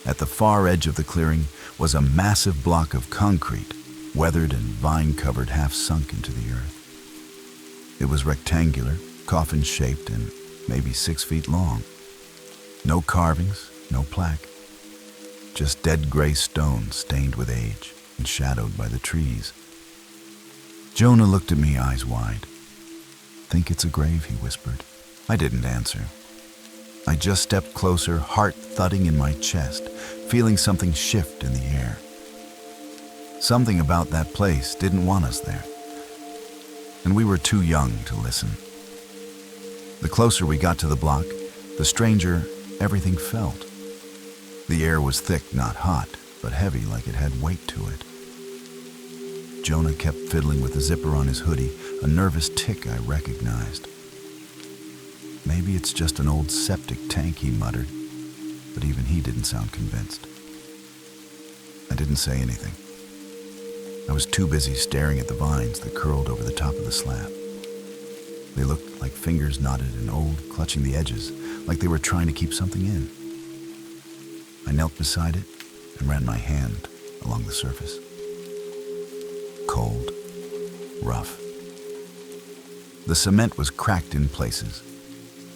Speaker 1: At the far edge of the clearing was a massive block of concrete, weathered and vine-covered, half sunk into the earth. It was rectangular, coffin-shaped, and maybe 6 feet long. No carvings, no plaque. Just dead gray stone stained with age and shadowed by the trees. Jonah looked at me, eyes wide. "Think it's a grave," he whispered. I didn't answer. I just stepped closer, heart thudding in my chest, feeling something shift in the air. Something about that place didn't want us there, and we were too young to listen. The closer we got to the block, the stranger everything felt. The air was thick, not hot, but heavy, like it had weight to it. Jonah kept fiddling with the zipper on his hoodie, a nervous tick I recognized. "Maybe it's just an old septic tank," he muttered, but even he didn't sound convinced. I didn't say anything. I was too busy staring at the vines that curled over the top of the slab. They looked like fingers knotted and old, clutching the edges, like they were trying to keep something in. I knelt beside it and ran my hand along the surface. Cold, rough. The cement was cracked in places,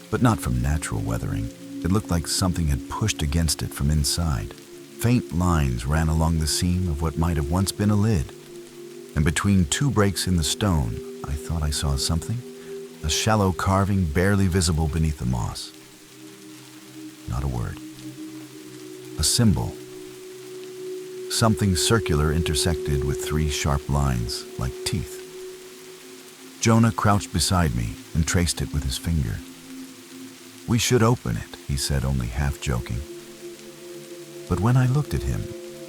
Speaker 1: but not from natural weathering. It looked like something had pushed against it from inside. Faint lines ran along the seam of what might have once been a lid, and between 2 breaks in the stone, I thought I saw something, a shallow carving barely visible beneath the moss. Not a word. A symbol. Something circular intersected with 3 sharp lines, like teeth. Jonah crouched beside me and traced it with his finger. "We should open it," he said, only half joking. But when I looked at him,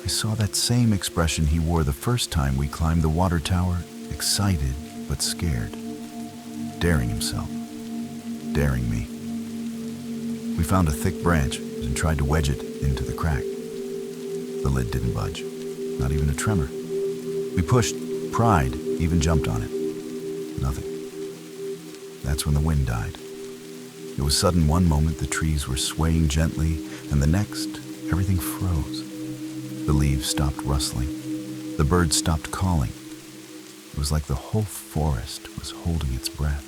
Speaker 1: I saw that same expression he wore the first time we climbed the water tower, excited but scared. Daring himself. Daring me. We found a thick branch and tried to wedge it into the crack. The lid didn't budge, not even a tremor. We pushed, pried, even jumped on it. Nothing. That's when the wind died. It was sudden. One moment the trees were swaying gently, and the next, everything froze. The leaves stopped rustling. The birds stopped calling. It was like the whole forest was holding its breath.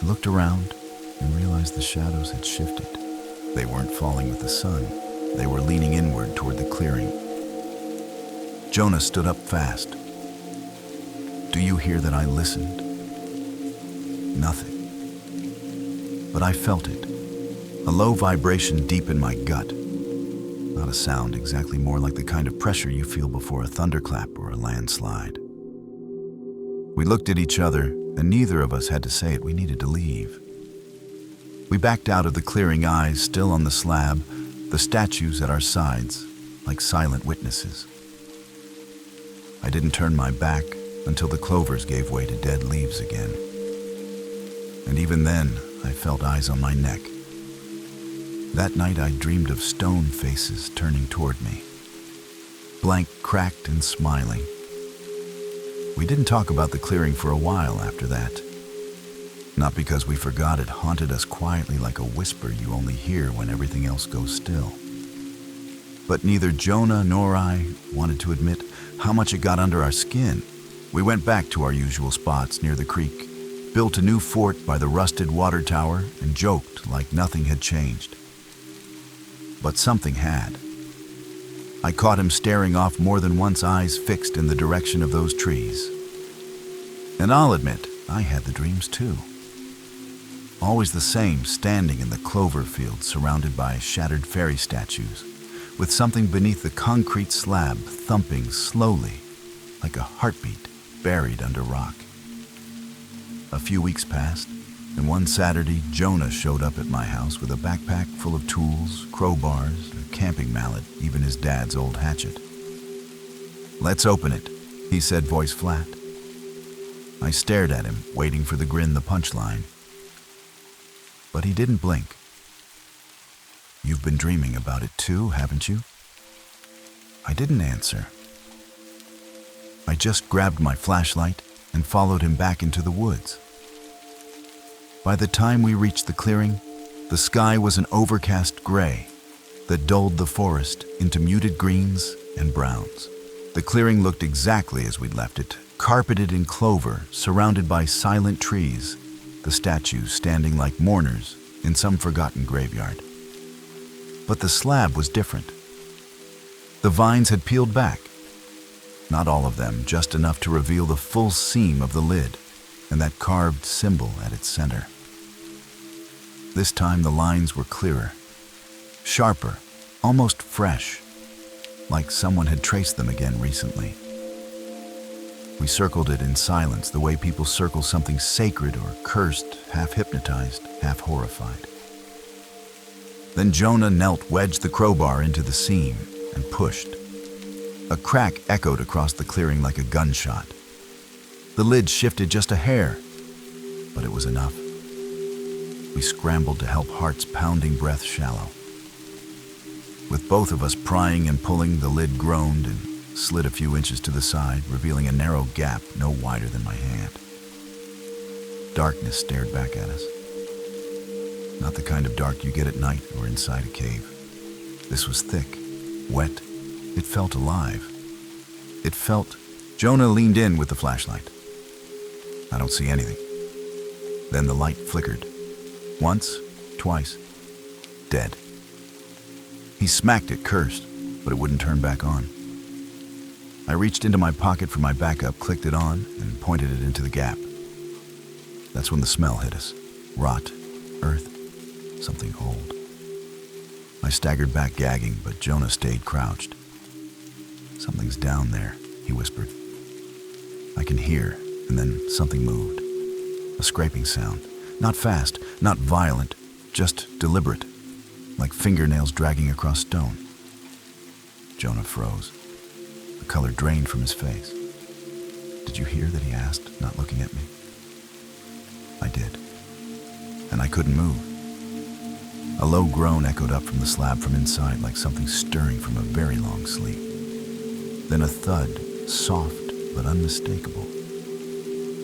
Speaker 1: I looked around and realized the shadows had shifted. They weren't falling with the sun. They were leaning inward toward the clearing. Jonah stood up fast. "Do you hear that?" I listened. Nothing. But I felt it. A low vibration deep in my gut. Not a sound exactly, more like the kind of pressure you feel before a thunderclap or a landslide. We looked at each other, and neither of us had to say it. We needed to leave. We backed out of the clearing, eyes still on the slab, the statues at our sides, like silent witnesses. I didn't turn my back until the clovers gave way to dead leaves again. And even then, I felt eyes on my neck. That night I dreamed of stone faces turning toward me, blank, cracked, and smiling. We didn't talk about the clearing for a while after that. Not because we forgot it haunted us quietly like a whisper you only hear when everything else goes still. But neither Jonah nor I wanted to admit how much it got under our skin. We went back to our usual spots near the creek, built a new fort by the rusted water tower, and joked like nothing had changed. But something had. I caught him staring off more than once, eyes fixed in the direction of those trees. And I'll admit, I had the dreams too. Always the same, standing in the clover field surrounded by shattered fairy statues, with something beneath the concrete slab thumping slowly, like a heartbeat buried under rock. A few weeks passed, and one Saturday, Jonah showed up at my house with a backpack full of tools, crowbars, a camping mallet, even his dad's old hatchet. "Let's open it," he said, voice flat. I stared at him, waiting for the grin, the punchline. But he didn't blink. "You've been dreaming about it too, haven't you?" I didn't answer. I just grabbed my flashlight and followed him back into the woods. By the time we reached the clearing, the sky was an overcast gray that dulled the forest into muted greens and browns. The clearing looked exactly as we'd left it, carpeted in clover, surrounded by silent trees, the statues standing like mourners in some forgotten graveyard. But the slab was different. The vines had peeled back. Not all of them, just enough to reveal the full seam of the lid and that carved symbol at its center. This time the lines were clearer, sharper, almost fresh, like someone had traced them again recently. We circled it in silence, the way people circle something sacred or cursed, half hypnotized, half horrified. Then Jonah knelt, wedged the crowbar into the seam, and pushed. A crack echoed across the clearing like a gunshot. The lid shifted just a hair, but it was enough. We scrambled to help, hearts pounding, breath shallow. With both of us prying and pulling, the lid groaned and slid a few inches to the side, revealing a narrow gap no wider than my hand. Darkness stared back at us. Not the kind of dark you get at night or inside a cave. This was thick, wet. It felt alive. It felt... Jonah leaned in with the flashlight. "I don't see anything." Then the light flickered. Once, twice. Dead. He smacked it, cursed, but it wouldn't turn back on. I reached into my pocket for my backup, clicked it on, and pointed it into the gap. That's when the smell hit us. Rot, earth, something old. I staggered back, gagging, but Jonah stayed crouched. "Something's down there," he whispered. I can hear, and then something moved. A scraping sound. Not fast, not violent, just deliberate, like fingernails dragging across stone. Jonah froze. The color drained from his face. "Did you hear that?" he asked, not looking at me. I did, and I couldn't move. A low groan echoed up from the slab from inside, like something stirring from a very long sleep. Then a thud, soft but unmistakable,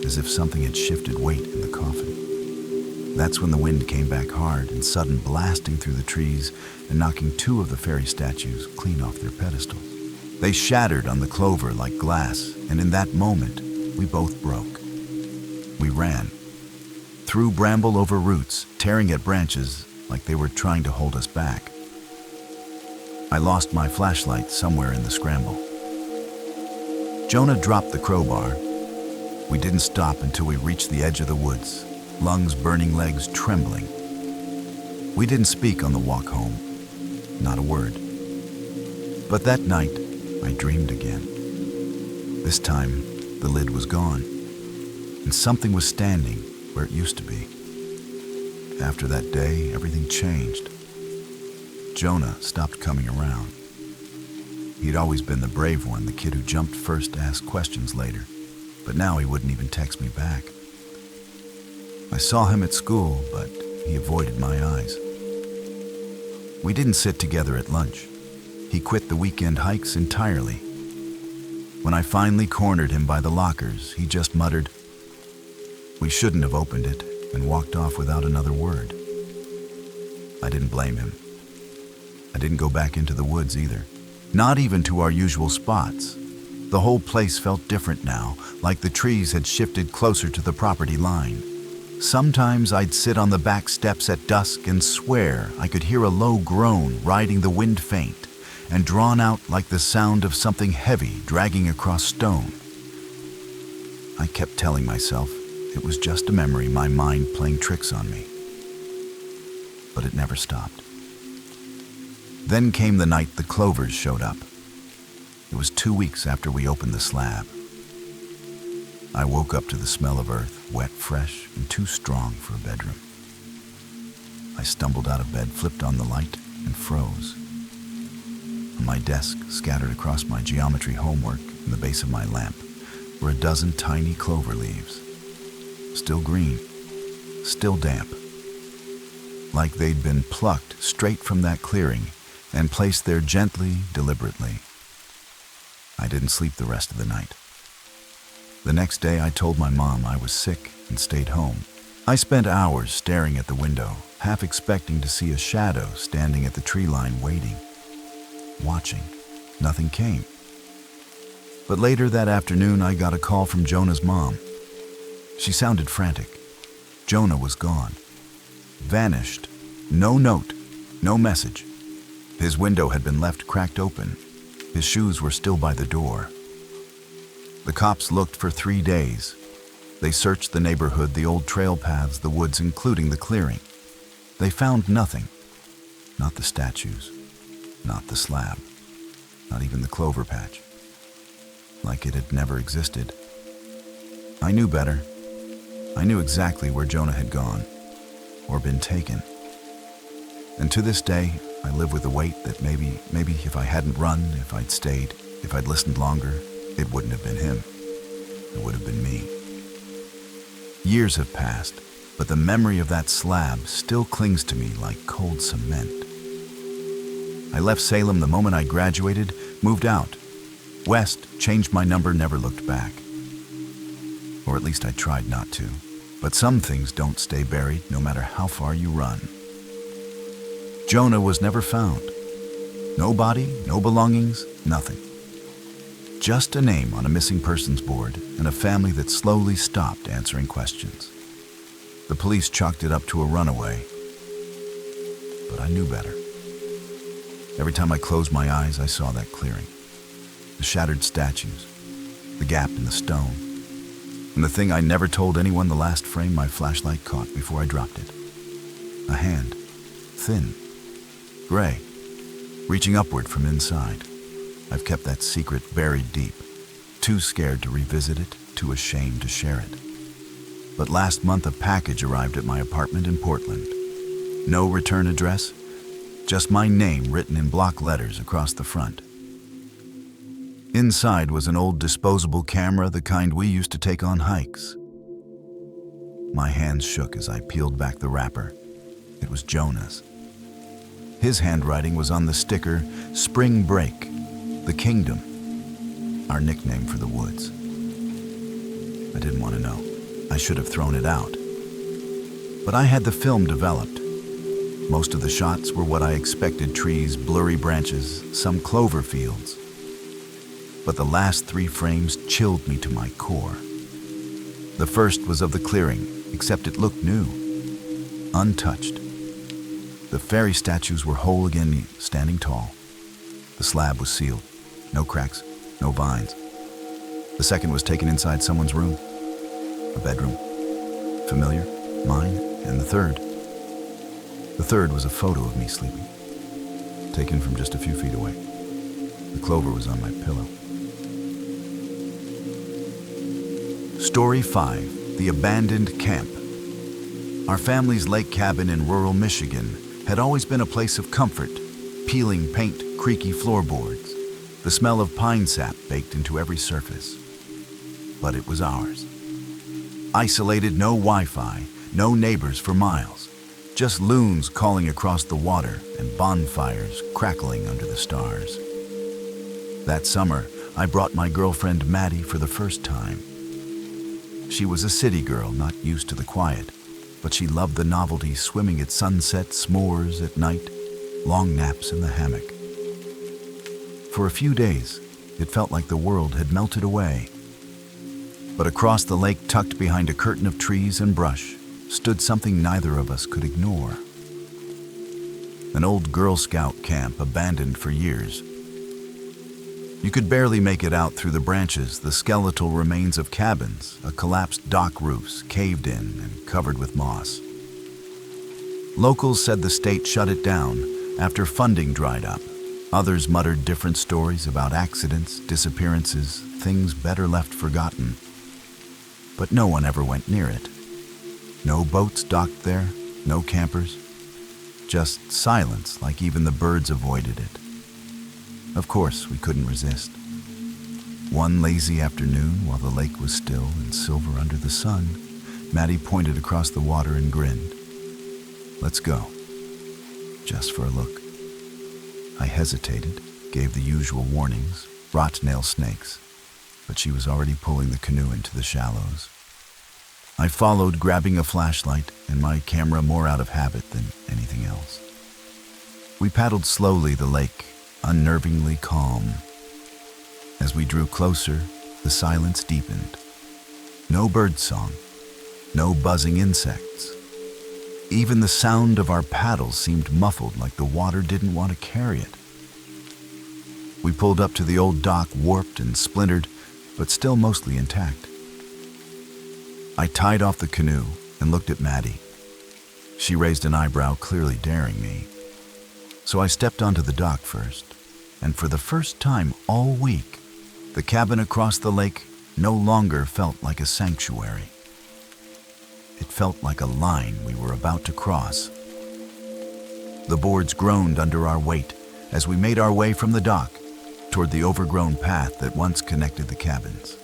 Speaker 1: as if something had shifted weight in the coffin. That's when the wind came back hard and sudden, blasting through the trees and knocking two of the fairy statues clean off their pedestals. They shattered on the clover like glass, and in that moment, we both broke. We ran. Through bramble, over roots, tearing at branches like they were trying to hold us back. I lost my flashlight somewhere in the scramble. Jonah dropped the crowbar. We didn't stop until we reached the edge of the woods, lungs burning, legs trembling. We didn't speak on the walk home, not a word. But that night, I dreamed again. This time, the lid was gone, and something was standing where it used to be. After that day, everything changed. Jonah stopped coming around. He'd always been the brave one, the kid who jumped first to ask questions later, but now he wouldn't even text me back. I saw him at school, but he avoided my eyes. We didn't sit together at lunch. He quit the weekend hikes entirely. When I finally cornered him by the lockers, he just muttered, "We shouldn't have opened it," and walked off without another word. I didn't blame him. I didn't go back into the woods either, not even to our usual spots. The whole place felt different now, like the trees had shifted closer to the property line. Sometimes I'd sit on the back steps at dusk and swear I could hear a low groan riding the wind faint and drawn out like the sound of something heavy dragging across stone. I kept telling myself it was just a memory, my mind playing tricks on me. But it never stopped. Then came the night the Clovers showed up. It was 2 weeks after we opened the slab. I woke up to the smell of earth, wet, fresh, and too strong for a bedroom. I stumbled out of bed, flipped on the light, and froze. On my desk, scattered across my geometry homework in the base of my lamp, were a dozen tiny clover leaves. Still green, still damp. Like they'd been plucked straight from that clearing and placed there gently, deliberately. I didn't sleep the rest of the night. The next day, I told my mom I was sick and stayed home. I spent hours staring at the window, half expecting to see a shadow standing at the tree line waiting, watching. Nothing came. But later that afternoon, I got a call from Jonah's mom. She sounded frantic. Jonah was gone. Vanished. No note, no message. His window had been left cracked open. His shoes were still by the door. The cops looked for 3 days. They searched the neighborhood, the old trail paths, the woods, including the clearing. They found nothing. Not the statues, not the slab, not even the clover patch. Like it had never existed. I knew better. I knew exactly where Jonah had gone, or been taken. And to this day, I live with the weight that maybe if I hadn't run, if I'd stayed, if I'd listened longer, it wouldn't have been him. It would have been me. Years have passed, but the memory of that slab still clings to me like cold cement. I left Salem the moment I graduated, moved out. West, changed my number, never looked back. Or at least I tried not to. But some things don't stay buried, no matter how far you run. Jonah was never found. No body, no belongings, nothing. Just a name on a missing persons board and a family that slowly stopped answering questions. The police chalked it up to a runaway. But I knew better. Every time I closed my eyes, I saw that clearing. The shattered statues, the gap in the stone, and the thing I never told anyone, the last frame my flashlight caught before I dropped it. A hand, thin, gray, reaching upward from inside. I've kept that secret buried deep, too scared to revisit it, too ashamed to share it. But last month a package arrived at my apartment in Portland. No return address, just my name written in block letters across the front. Inside was an old disposable camera, the kind we used to take on hikes. My hands shook as I peeled back the wrapper. It was Jonah's. His handwriting was on the sticker, Spring Break, the Kingdom, our nickname for the woods. I didn't want to know. I should have thrown it out. But I had the film developed. Most of the shots were what I expected: trees, blurry branches, some clover fields. But the last 3 frames chilled me to my core. The first was of the clearing, except it looked new, untouched. The fairy statues were whole again, standing tall. The slab was sealed, no cracks, no vines. The second was taken inside someone's room, a bedroom, familiar, mine, and the third was a photo of me sleeping, taken from just a few feet away. The clover was on my pillow. Story 5, The Abandoned Camp. Our family's lake cabin in rural Michigan had always been a place of comfort, peeling paint, creaky floorboards, the smell of pine sap baked into every surface. But it was ours. Isolated, no Wi-Fi, no neighbors for miles, just loons calling across the water and bonfires crackling under the stars. That summer, I brought my girlfriend Maddie for the first time. She was a city girl, not used to the quiet, but she loved the novelty, swimming at sunset, s'mores at night, long naps in the hammock. For a few days, It felt like the world had melted away. But across the lake, tucked behind a curtain of trees and brush, stood something neither of us could ignore. An old Girl Scout camp abandoned for years. You could barely make it out through the branches, the skeletal remains of cabins, a collapsed dock roofs caved in and covered with moss. Locals said the state shut it down after funding dried up. Others muttered different stories about accidents, disappearances, things better left forgotten. But no one ever went near it. No boats docked there, no campers. Just silence, like even the birds avoided it. Of course, we couldn't resist. One lazy afternoon, while the lake was still and silver under the sun, Maddie pointed across the water and grinned. "Let's go. Just for a look." I hesitated, gave the usual warnings, rot-nail snakes, but she was already pulling the canoe into the shallows. I followed, grabbing a flashlight and my camera more out of habit than anything else. We paddled slowly the lake, unnervingly calm. As we drew closer, the silence deepened. No birdsong, no buzzing insects. Even the sound of our paddles seemed muffled, like the water didn't want to carry it. We pulled up to the old dock, warped and splintered, but still mostly intact. I tied off the canoe and looked at Maddie. She raised an eyebrow, clearly daring me. So I stepped onto the dock first, and for the first time all week, the cabin across the lake no longer felt like a sanctuary. It felt like a line we were about to cross. The boards groaned under our weight as we made our way from the dock toward the overgrown path that once connected the cabins.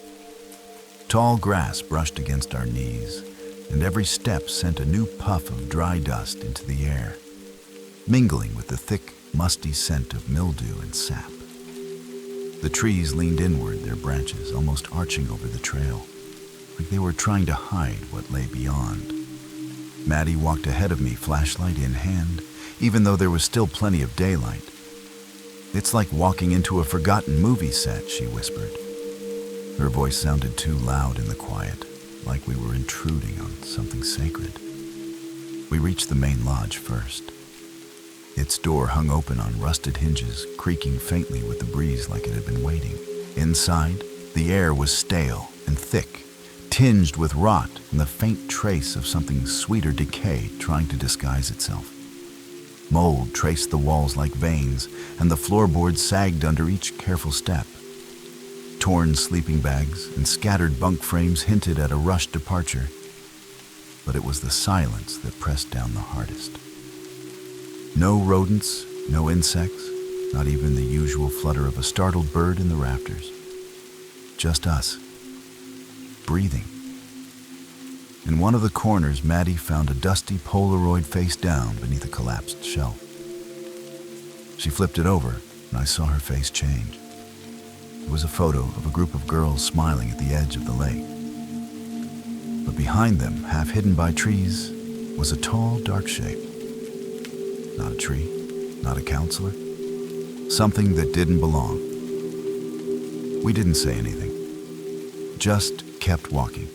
Speaker 1: Tall grass brushed against our knees, and every step sent a new puff of dry dust into the air, mingling with the thick, musty scent of mildew and sap. The trees leaned inward, their branches almost arching over the trail, like they were trying to hide what lay beyond. Maddie walked ahead of me, flashlight in hand, even though there was still plenty of daylight. "It's like walking into a forgotten movie set," she whispered. Her voice sounded too loud in the quiet, like we were intruding on something sacred. We reached the main lodge first. Its door hung open on rusted hinges, creaking faintly with the breeze like it had been waiting. Inside, the air was stale and thick, tinged with rot and the faint trace of something sweeter decay trying to disguise itself. Mold traced the walls like veins, and the floorboards sagged under each careful step. Torn sleeping bags and scattered bunk frames hinted at a rushed departure, but it was the silence that pressed down the hardest. No rodents, no insects, not even the usual flutter of a startled bird in the rafters. Just us, breathing. In one of the corners, Maddie found a dusty Polaroid face down beneath a collapsed shelf. She flipped it over, and I saw her face change. It was a photo of a group of girls smiling at the edge of the lake. But behind them, half hidden by trees, was a tall, dark shape. Not a tree, not a counselor. Something that didn't belong. We didn't say anything, just kept walking.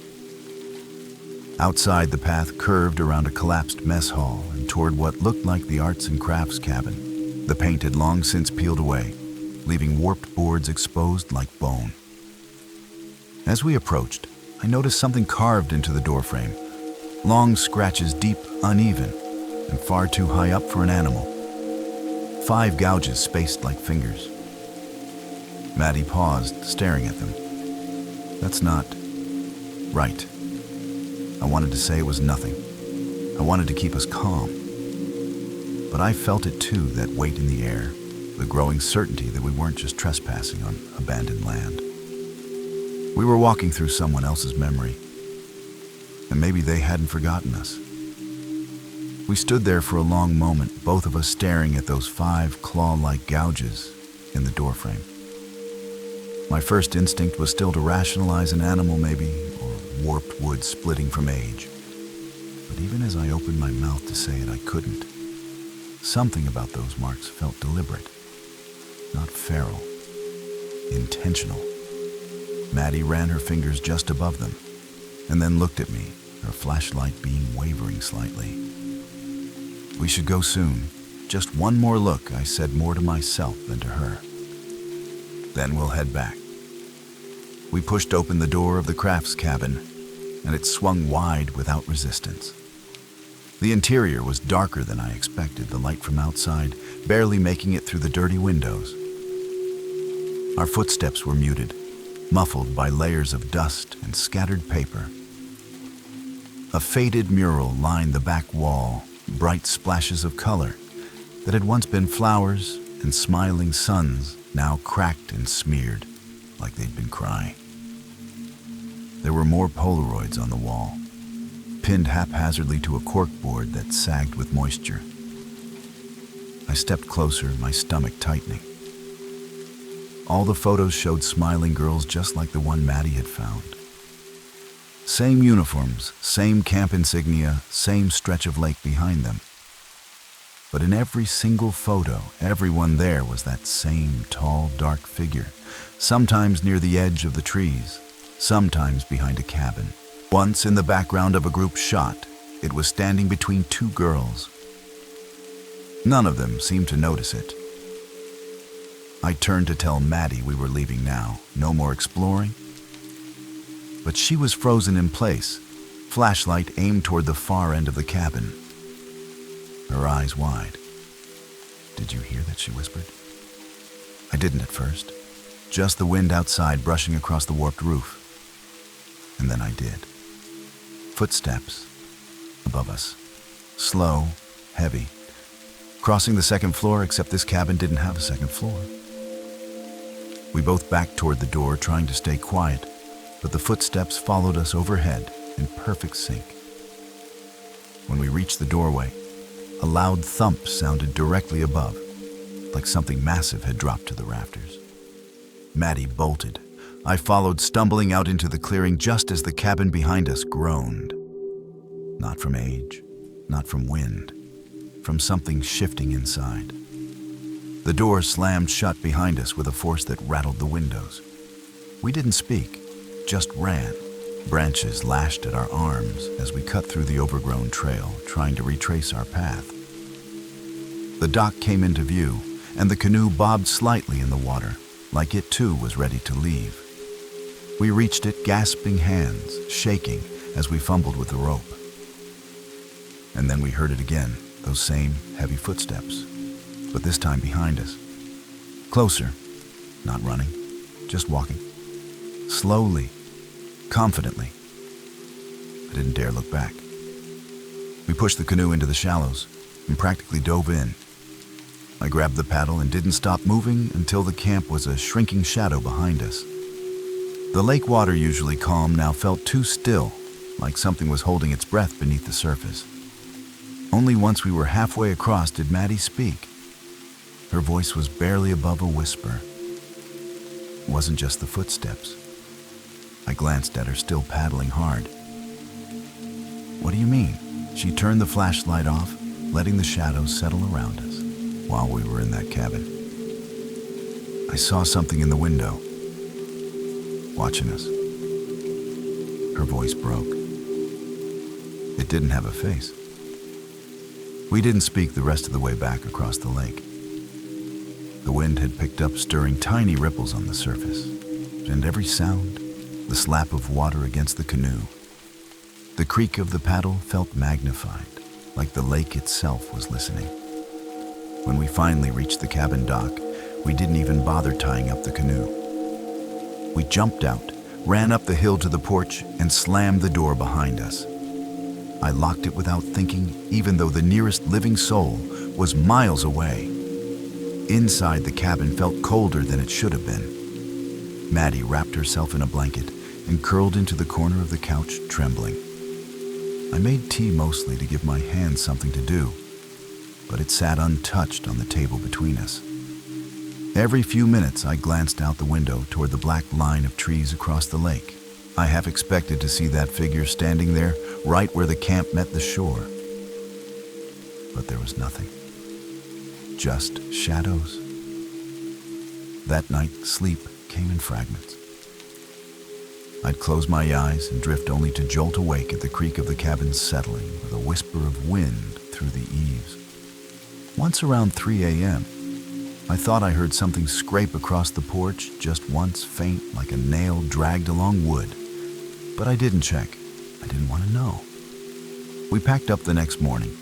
Speaker 1: Outside, the path curved around a collapsed mess hall and toward what looked like the arts and crafts cabin. The paint had long since peeled away, leaving warped boards exposed like bone. As we approached, I noticed something carved into the doorframe. Long scratches, deep, uneven, and far too high up for an animal. 5 gouges spaced like fingers. Maddie paused, staring at them. "That's not right." I wanted to say it was nothing. I wanted to keep us calm. But I felt it too, that weight in the air, the growing certainty that we weren't just trespassing on abandoned land. We were walking through someone else's memory, and maybe they hadn't forgotten us. We stood there for a long moment, both of us staring at those 5 claw-like gouges in the doorframe. My first instinct was still to rationalize an animal maybe, or warped wood splitting from age. But even as I opened my mouth to say it, I couldn't. Something about those marks felt deliberate, not feral. intentional. Maddie ran her fingers just above them, and then looked at me, her flashlight beam wavering slightly. "We should go soon. Just one more look," I said, more to myself than to her. "Then we'll head back." We pushed open the door of the crafts cabin, and it swung wide without resistance. The interior was darker than I expected, the light from outside barely making it through the dirty windows. Our footsteps were muted, muffled by layers of dust and scattered paper. A faded mural lined the back wall, bright splashes of color that had once been flowers and smiling suns, now cracked and smeared like they'd been crying. There were more Polaroids on the wall, pinned haphazardly to a corkboard that sagged with moisture. I stepped closer, my stomach tightening. All the photos showed smiling girls just like the one Maddie had found. Same uniforms, same camp insignia, same stretch of lake behind them. But in every single photo, everyone there was that same tall, dark figure, sometimes near the edge of the trees, sometimes behind a cabin. Once in the background of a group shot, it was standing between two girls. None of them seemed to notice it. I turned to tell Maddie we were leaving now, no more exploring. But she was frozen in place, flashlight aimed toward the far end of the cabin, her eyes wide. "Did you hear that?" she whispered. I didn't at first, just the wind outside brushing across the warped roof. And then I did. Footsteps above us, slow, heavy, crossing the second floor, except this cabin didn't have a second floor. We both backed toward the door, trying to stay quiet, but the footsteps followed us overhead in perfect sync. When we reached the doorway, a loud thump sounded directly above, like something massive had dropped to the rafters. Maddie bolted. I followed, stumbling out into the clearing just as the cabin behind us groaned. Not from age, not from wind, from something shifting inside. The door slammed shut behind us with a force that rattled the windows. We didn't speak, just ran. Branches lashed at our arms as we cut through the overgrown trail, trying to retrace our path. The dock came into view, and the canoe bobbed slightly in the water, like it too was ready to leave. We reached it, gasping hands, shaking as we fumbled with the rope. And then we heard it again, those same heavy footsteps, but this time behind us. Closer, not running, just walking. Slowly, confidently. I didn't dare look back. We pushed the canoe into the shallows and practically dove in. I grabbed the paddle and didn't stop moving until the camp was a shrinking shadow behind us. The lake water, usually calm, now felt too still, like something was holding its breath beneath the surface. Only once we were halfway across did Maddie speak. Her voice was barely above a whisper. It wasn't just the footsteps. I glanced at her, still paddling hard. "What do you mean?" She turned the flashlight off, letting the shadows settle around us while we were in that cabin. "I saw something in the window, watching us." Her voice broke. It didn't have a face. We didn't speak the rest of the way back across the lake. The wind had picked up, stirring tiny ripples on the surface, and every sound, the slap of water against the canoe, the creak of the paddle felt magnified, like the lake itself was listening. When we finally reached the cabin dock, we didn't even bother tying up the canoe. We jumped out, ran up the hill to the porch, and slammed the door behind us. I locked it without thinking, even though the nearest living soul was miles away. Inside, the cabin felt colder than it should have been. Maddie wrapped herself in a blanket and curled into the corner of the couch, trembling. I made tea mostly to give my hands something to do, but it sat untouched on the table between us. Every few minutes, I glanced out the window toward the black line of trees across the lake. I half expected to see that figure standing there, right where the camp met the shore. But there was nothing. Just shadows. That night, sleep came in fragments. I'd close my eyes and drift only to jolt awake at the creak of the cabin settling with a whisper of wind through the eaves. Once around 3 a.m., I thought I heard something scrape across the porch just once, faint like a nail dragged along wood. But I didn't check. I didn't want to know. We packed up the next morning,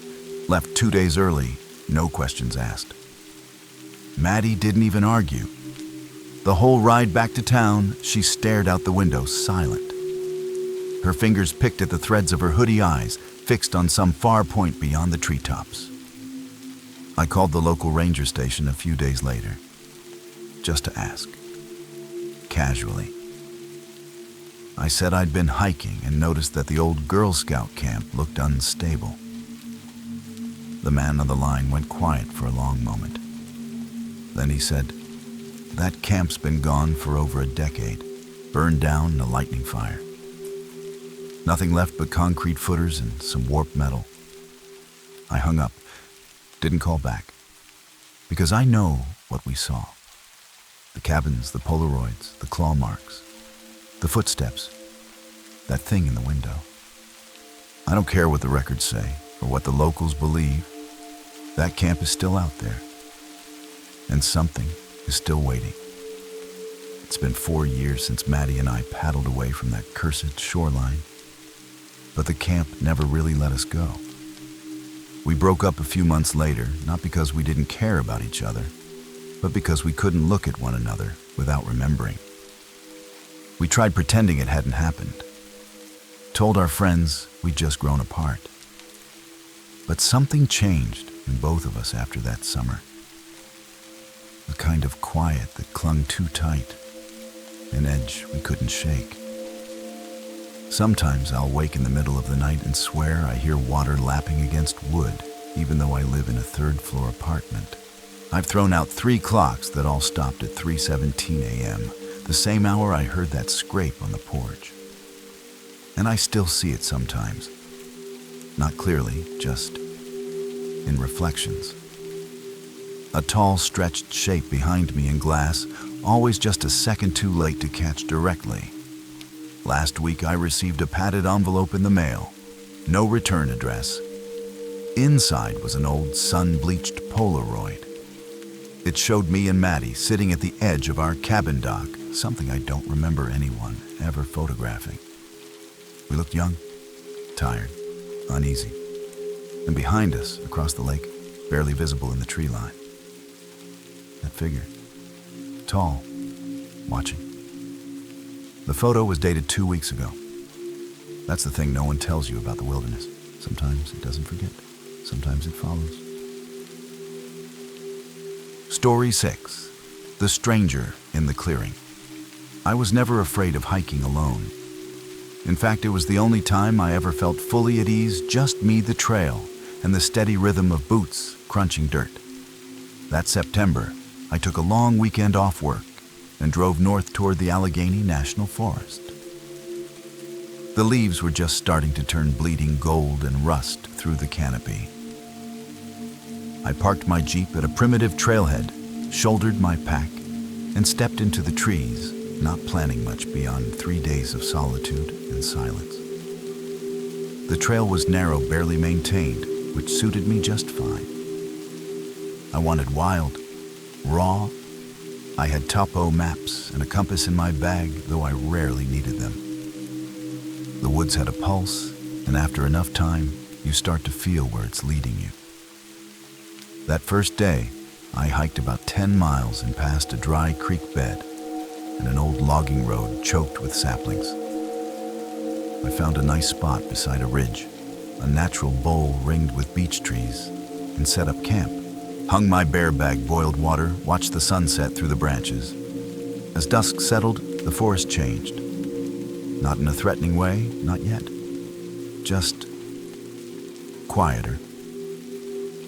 Speaker 1: left 2 days early, no questions asked. Maddie didn't even argue. The whole ride back to town, she stared out the window, silent. Her fingers picked at the threads of her hoodie eyes, fixed on some far point beyond the treetops. I called the local ranger station a few days later, just to ask, casually. I said I'd been hiking and noticed that the old Girl Scout camp looked unstable. The man on the line went quiet for a long moment. Then he said, "That camp's been gone for over a decade, burned down in a lightning fire. Nothing left but concrete footers and some warped metal." I hung up, didn't call back, because I know what we saw. The cabins, the Polaroids, the claw marks, the footsteps, that thing in the window. I don't care what the records say or what the locals believe. That camp is still out there, and something is still waiting. It's been 4 years since Maddie and I paddled away from that cursed shoreline, but the camp never really let us go. We broke up a few months later, not because we didn't care about each other, but because we couldn't look at one another without remembering. We tried pretending it hadn't happened, told our friends we'd just grown apart. But something changed in both of us after that summer. A kind of quiet that clung too tight, an edge we couldn't shake. Sometimes I'll wake in the middle of the night and swear I hear water lapping against wood, even though I live in a third-floor apartment. I've thrown out 3 clocks that all stopped at 3:17 a.m., the same hour I heard that scrape on the porch. And I still see it sometimes. Not clearly, just in reflections. A tall, stretched shape behind me in glass, always just a second too late to catch directly. Last week I received a padded envelope in the mail. No return address. Inside was an old sun-bleached Polaroid. It showed me and Maddie sitting at the edge of our cabin dock, something I don't remember anyone ever photographing. We looked young, tired, uneasy. And behind us, across the lake, barely visible in the tree line, that figure, tall, watching. The photo was dated 2 weeks ago. That's the thing no one tells you about the wilderness. Sometimes it doesn't forget. Sometimes it follows. Story 6. The Stranger in the Clearing. I was never afraid of hiking alone. In fact, it was the only time I ever felt fully at ease, just me, the trail, and the steady rhythm of boots crunching dirt. That September, I took a long weekend off work and drove north toward the Allegheny National Forest. The leaves were just starting to turn bleeding gold and rust through the canopy. I parked my Jeep at a primitive trailhead, shouldered my pack, and stepped into the trees, not planning much beyond 3 days of solitude and silence. The trail was narrow, barely maintained, which suited me just fine. I wanted wild, raw. I had topo maps and a compass in my bag, though I rarely needed them. The woods had a pulse, and after enough time, you start to feel where it's leading you. That first day, I hiked about 10 miles and passed a dry creek bed and an old logging road choked with saplings. I found a nice spot beside a ridge, a natural bowl ringed with beech trees, and set up camp. Hung my bear bag, boiled water, watched the sunset through the branches. As dusk settled, the forest changed. Not in a threatening way, not yet. Just quieter.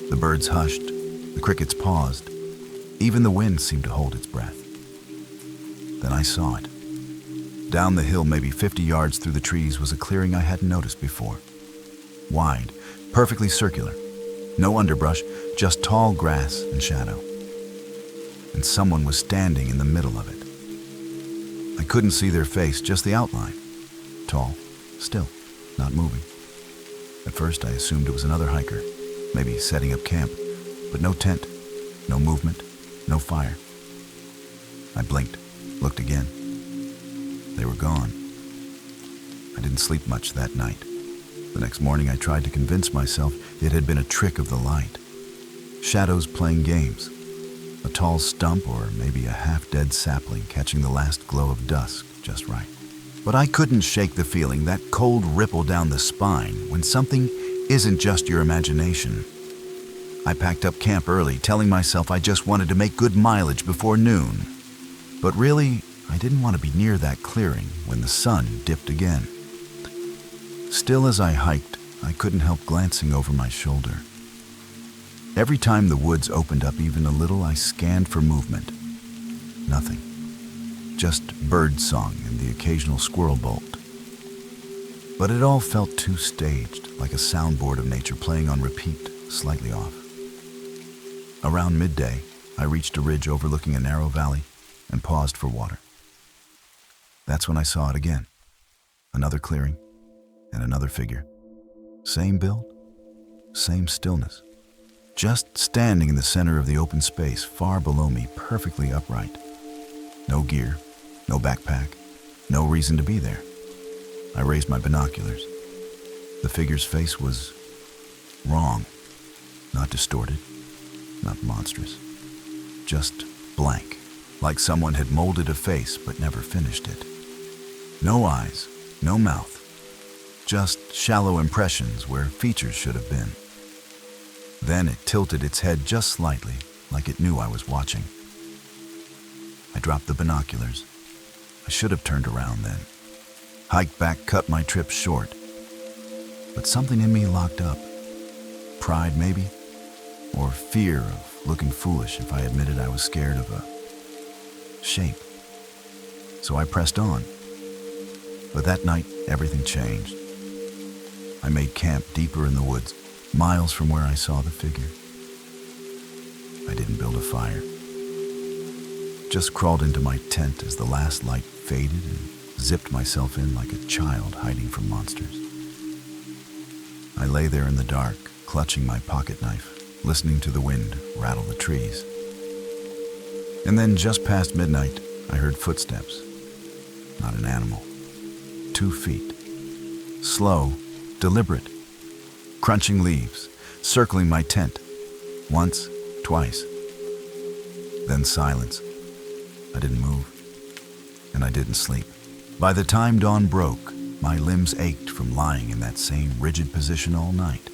Speaker 1: The birds hushed, the crickets paused. Even the wind seemed to hold its breath. Then I saw it. Down the hill, maybe 50 yards through the trees, was a clearing I hadn't noticed before. Wide, perfectly circular. No underbrush, just tall grass and shadow. And someone was standing in the middle of it. I couldn't see their face, just the outline. Tall, still, not moving. At first, I assumed it was another hiker, maybe setting up camp, but no tent, no movement, no fire. I blinked, looked again. They were gone. I didn't sleep much that night. The next morning, I tried to convince myself it had been a trick of the light. Shadows playing games. A tall stump or maybe a half-dead sapling catching the last glow of dusk just right. But I couldn't shake the feeling, that cold ripple down the spine, when something isn't just your imagination. I packed up camp early, telling myself I just wanted to make good mileage before noon. But really, I didn't want to be near that clearing when the sun dipped again. Still, as I hiked, I couldn't help glancing over my shoulder. Every time the woods opened up even a little, I scanned for movement. Nothing. Just bird song and the occasional squirrel bolt. But it all felt too staged, like a soundboard of nature playing on repeat, slightly off. Around midday, I reached a ridge overlooking a narrow valley and paused for water. That's when I saw it again. Another clearing and another figure. Same build, same stillness. Just standing in the center of the open space, far below me, perfectly upright. No gear, no backpack, no reason to be there. I raised my binoculars. The figure's face was wrong. Not distorted, not monstrous. Just blank, like someone had molded a face but never finished it. No eyes, no mouth. Just shallow impressions where features should have been. Then it tilted its head just slightly, like it knew I was watching. I dropped the binoculars. I should have turned around then. Hiked back, cut my trip short. But something in me locked up. Pride, maybe? Or fear of looking foolish if I admitted I was scared of a shape. So I pressed on. But that night, everything changed. I made camp deeper in the woods, miles from where I saw the figure. I didn't build a fire. Just crawled into my tent as the last light faded and zipped myself in like a child hiding from monsters. I lay there in the dark, clutching my pocket knife, listening to the wind rattle the trees. And then just past midnight, I heard footsteps. Not an animal. 2 feet. Slow, deliberate. Crunching leaves, circling my tent. Once, twice. Then silence. I didn't move, and I didn't sleep. By the time dawn broke, my limbs ached from lying in that same rigid position all night.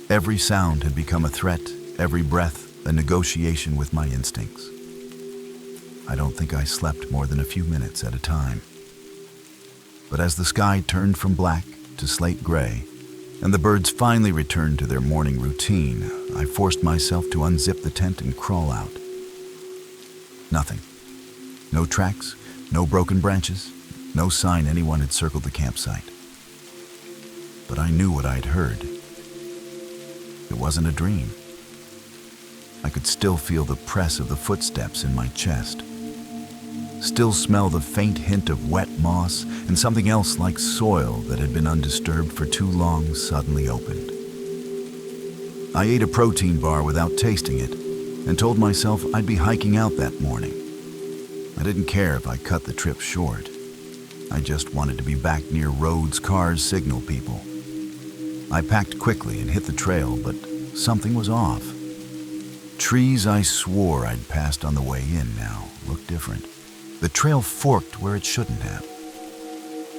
Speaker 1: Every sound had become a threat, every breath a negotiation with my instincts. I don't think I slept more than a few minutes at a time. But as the sky turned from black to slate gray, and the birds finally returned to their morning routine, I forced myself to unzip the tent and crawl out. Nothing. No tracks, no broken branches, no sign anyone had circled the campsite. But I knew what I'd heard. It wasn't a dream. I could still feel the press of the footsteps in my chest. Still smell the faint hint of wet moss and something else like soil that had been undisturbed for too long suddenly opened. I ate a protein bar without tasting it and told myself I'd be hiking out that morning. I didn't care if I cut the trip short. I just wanted to be back near roads, cars, signal people. I packed quickly and hit the trail, but something was off. Trees I swore I'd passed on the way in now looked different. The trail forked where it shouldn't have,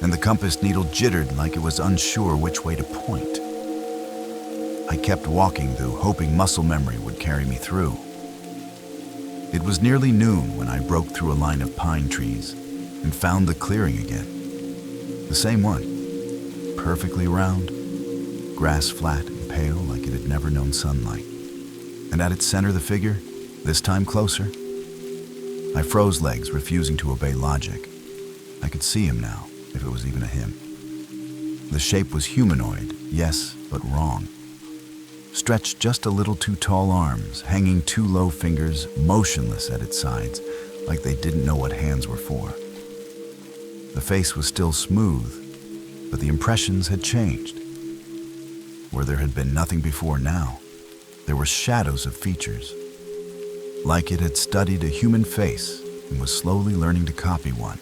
Speaker 1: and the compass needle jittered like it was unsure which way to point. I kept walking, though, hoping muscle memory would carry me through. It was nearly noon when I broke through a line of pine trees and found the clearing again. The same one, perfectly round, grass flat and pale like it had never known sunlight. And at its center the figure, this time closer. I froze legs, refusing to obey logic. I could see him now, if it was even a him. The shape was humanoid, yes, but wrong. Stretched just a little too tall arms, hanging 2 low fingers, motionless at its sides, like they didn't know what hands were for. The face was still smooth, but the impressions had changed. Where there had been nothing before now, there were shadows of features, like it had studied a human face and was slowly learning to copy one.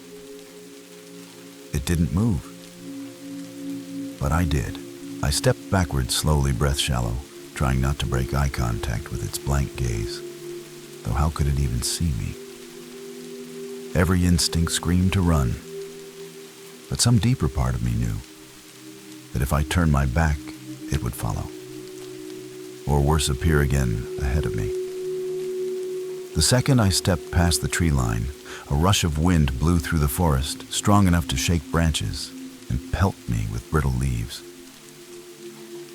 Speaker 1: It didn't move, but I did. I stepped backward slowly, breath shallow, trying not to break eye contact with its blank gaze, though how could it even see me? Every instinct screamed to run, but some deeper part of me knew that if I turned my back, it would follow, or worse, appear again ahead of me. The second I stepped past the tree line, a rush of wind blew through the forest, strong enough to shake branches and pelt me with brittle leaves.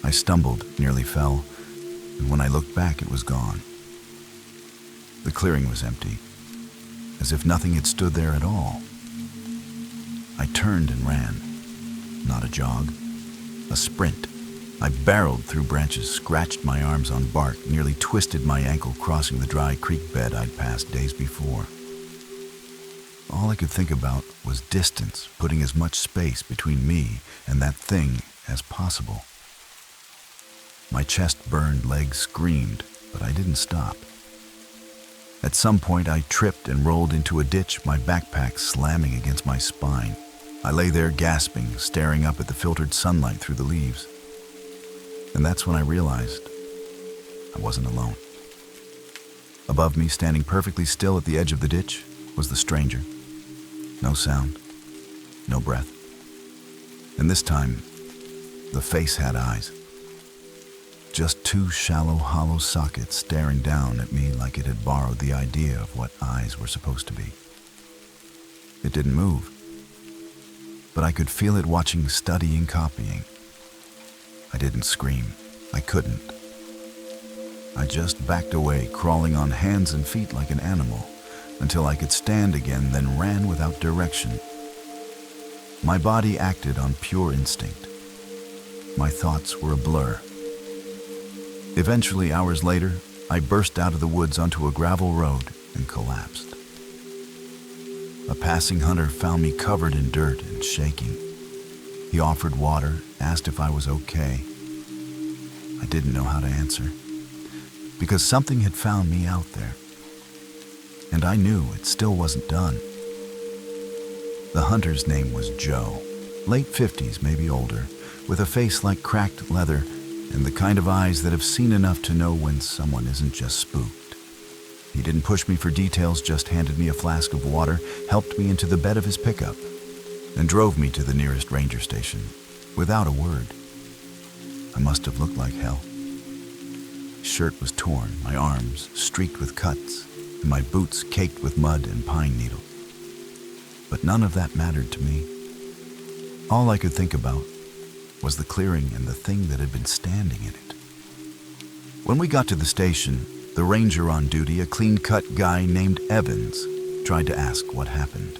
Speaker 1: I stumbled, nearly fell, and when I looked back, it was gone. The clearing was empty, as if nothing had stood there at all. I turned and ran. Not a jog, a sprint. I barreled through branches, scratched my arms on bark, nearly twisted my ankle crossing the dry creek bed I'd passed days before. All I could think about was distance, putting as much space between me and that thing as possible. My chest burned, legs screamed, but I didn't stop. At some point, I tripped and rolled into a ditch, my backpack slamming against my spine. I lay there gasping, staring up at the filtered sunlight through the leaves. And that's when I realized I wasn't alone. Above me, standing perfectly still at the edge of the ditch, was the stranger. No sound, no breath. And this time, the face had eyes. Just two shallow, hollow sockets staring down at me like it had borrowed the idea of what eyes were supposed to be. It didn't move, but I could feel it watching, studying, copying. I didn't scream. I couldn't. I just backed away, crawling on hands and feet like an animal, until I could stand again, then ran without direction. My body acted on pure instinct. My thoughts were a blur. Eventually, hours later, I burst out of the woods onto a gravel road and collapsed. A passing hunter found me covered in dirt and shaking. He offered water, asked if I was okay. I didn't know how to answer, because something had found me out there. And I knew it still wasn't done. The hunter's name was Joe, late 50s, maybe older, with a face like cracked leather and the kind of eyes that have seen enough to know when someone isn't just spooked. He didn't push me for details, just handed me a flask of water, helped me into the bed of his pickup, and drove me to the nearest ranger station without a word. I must have looked like hell. My shirt was torn, my arms streaked with cuts, and my boots caked with mud and pine needles. But none of that mattered to me. All I could think about was the clearing and the thing that had been standing in it. When we got to the station, the ranger on duty, a clean-cut guy named Evans, tried to ask what happened.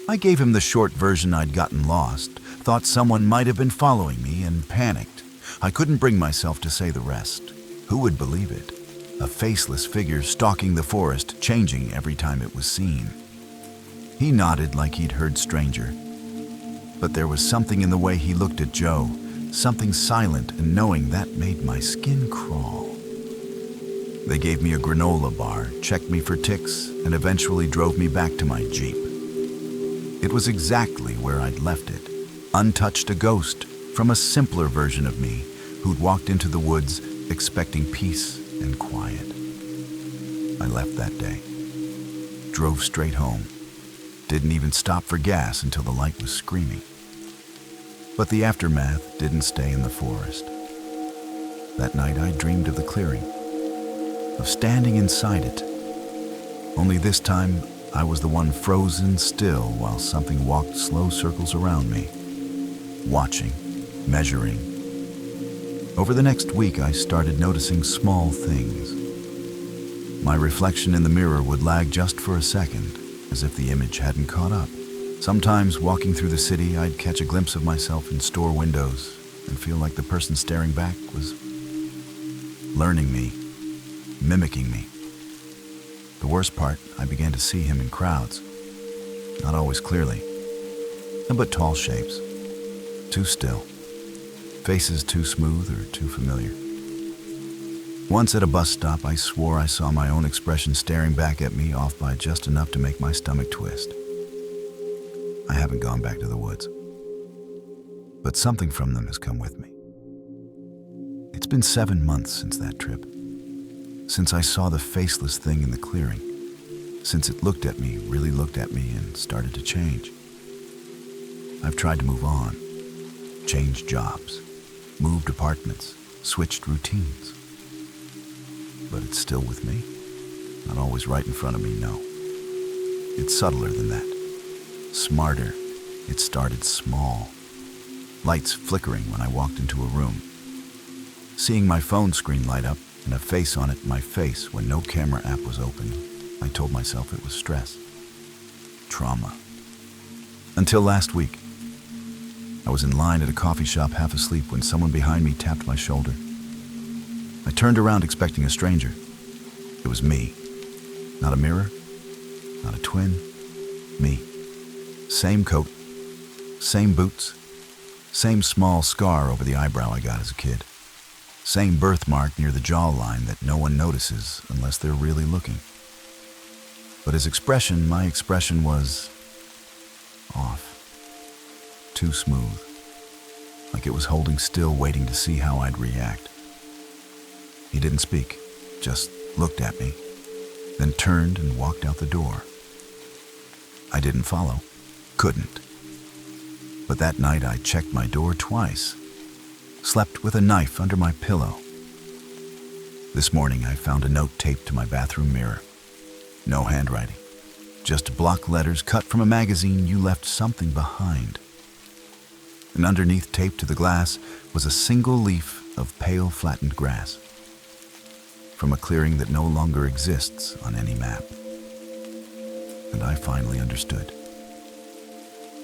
Speaker 1: I gave him the short version. I'd gotten lost, thought someone might have been following me, and panicked. I couldn't bring myself to say the rest. Who would believe it? A faceless figure stalking the forest, changing every time it was seen. He nodded like he'd heard stranger. But there was something in the way he looked at Joe, something silent and knowing that made my skin crawl. They gave me a granola bar, checked me for ticks, and eventually drove me back to my Jeep. It was exactly where I'd left it, untouched, a ghost from a simpler version of me who'd walked into the woods expecting peace and quiet. I left that day, drove straight home, didn't even stop for gas until the light was screaming. But the aftermath didn't stay in the forest. That night I dreamed of the clearing, of standing inside it. Only this time I was the one frozen still while something walked slow circles around me, watching, measuring. Over the next week I started noticing small things. My reflection in the mirror would lag just for a second, as if the image hadn't caught up. Sometimes, walking through the city, I'd catch a glimpse of myself in store windows and feel like the person staring back was learning me, mimicking me. The worst part, I began to see him in crowds. Not always clearly, but tall shapes. Too still. Faces too smooth or too familiar. Once at a bus stop, I swore I saw my own expression staring back at me, off by just enough to make my stomach twist. I haven't gone back to the woods, but something from them has come with me. It's been 7 months since that trip, since I saw the faceless thing in the clearing, since it looked at me, really looked at me, and started to change. I've tried to move on, changed jobs, moved apartments, switched routines. But it's still with me. Not always right in front of me, no. It's subtler than that. Smarter. It started small. Lights flickering when I walked into a room. Seeing my phone screen light up and a face on it, my face, when no camera app was open, I told myself it was stress. Trauma. Until last week. I was in line at a coffee shop half asleep when someone behind me tapped my shoulder. I turned around expecting a stranger. It was me. Not a mirror, not a twin. Me. Same coat, same boots, same small scar over the eyebrow I got as a kid. Same birthmark near the jawline that no one notices unless they're really looking. But his expression, my expression, was off. Too smooth. Like it was holding still, waiting to see how I'd react. He didn't speak, just looked at me, then turned and walked out the door. I didn't follow, couldn't. But that night I checked my door twice, slept with a knife under my pillow. This morning I found a note taped to my bathroom mirror. No handwriting, just block letters cut from a magazine. You left something behind. And underneath, taped to the glass, was a single leaf of pale flattened grass from a clearing that no longer exists on any map. And I finally understood.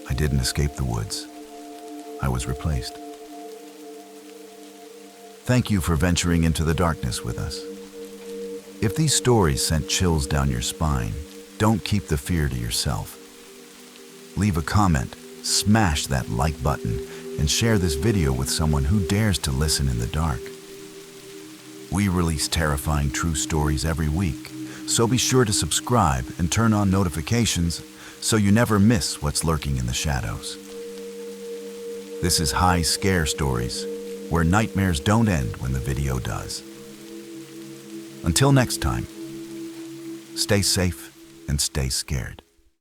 Speaker 1: I didn't escape the woods. I was replaced. Thank you for venturing into the darkness with us. If these stories sent chills down your spine, don't keep the fear to yourself. Leave a comment, smash that like button, and share this video with someone who dares to listen in the dark. We release terrifying true stories every week, so be sure to subscribe and turn on notifications so you never miss what's lurking in the shadows. This is High Scare Stories, where nightmares don't end when the video does. Until next time, stay safe and stay scared.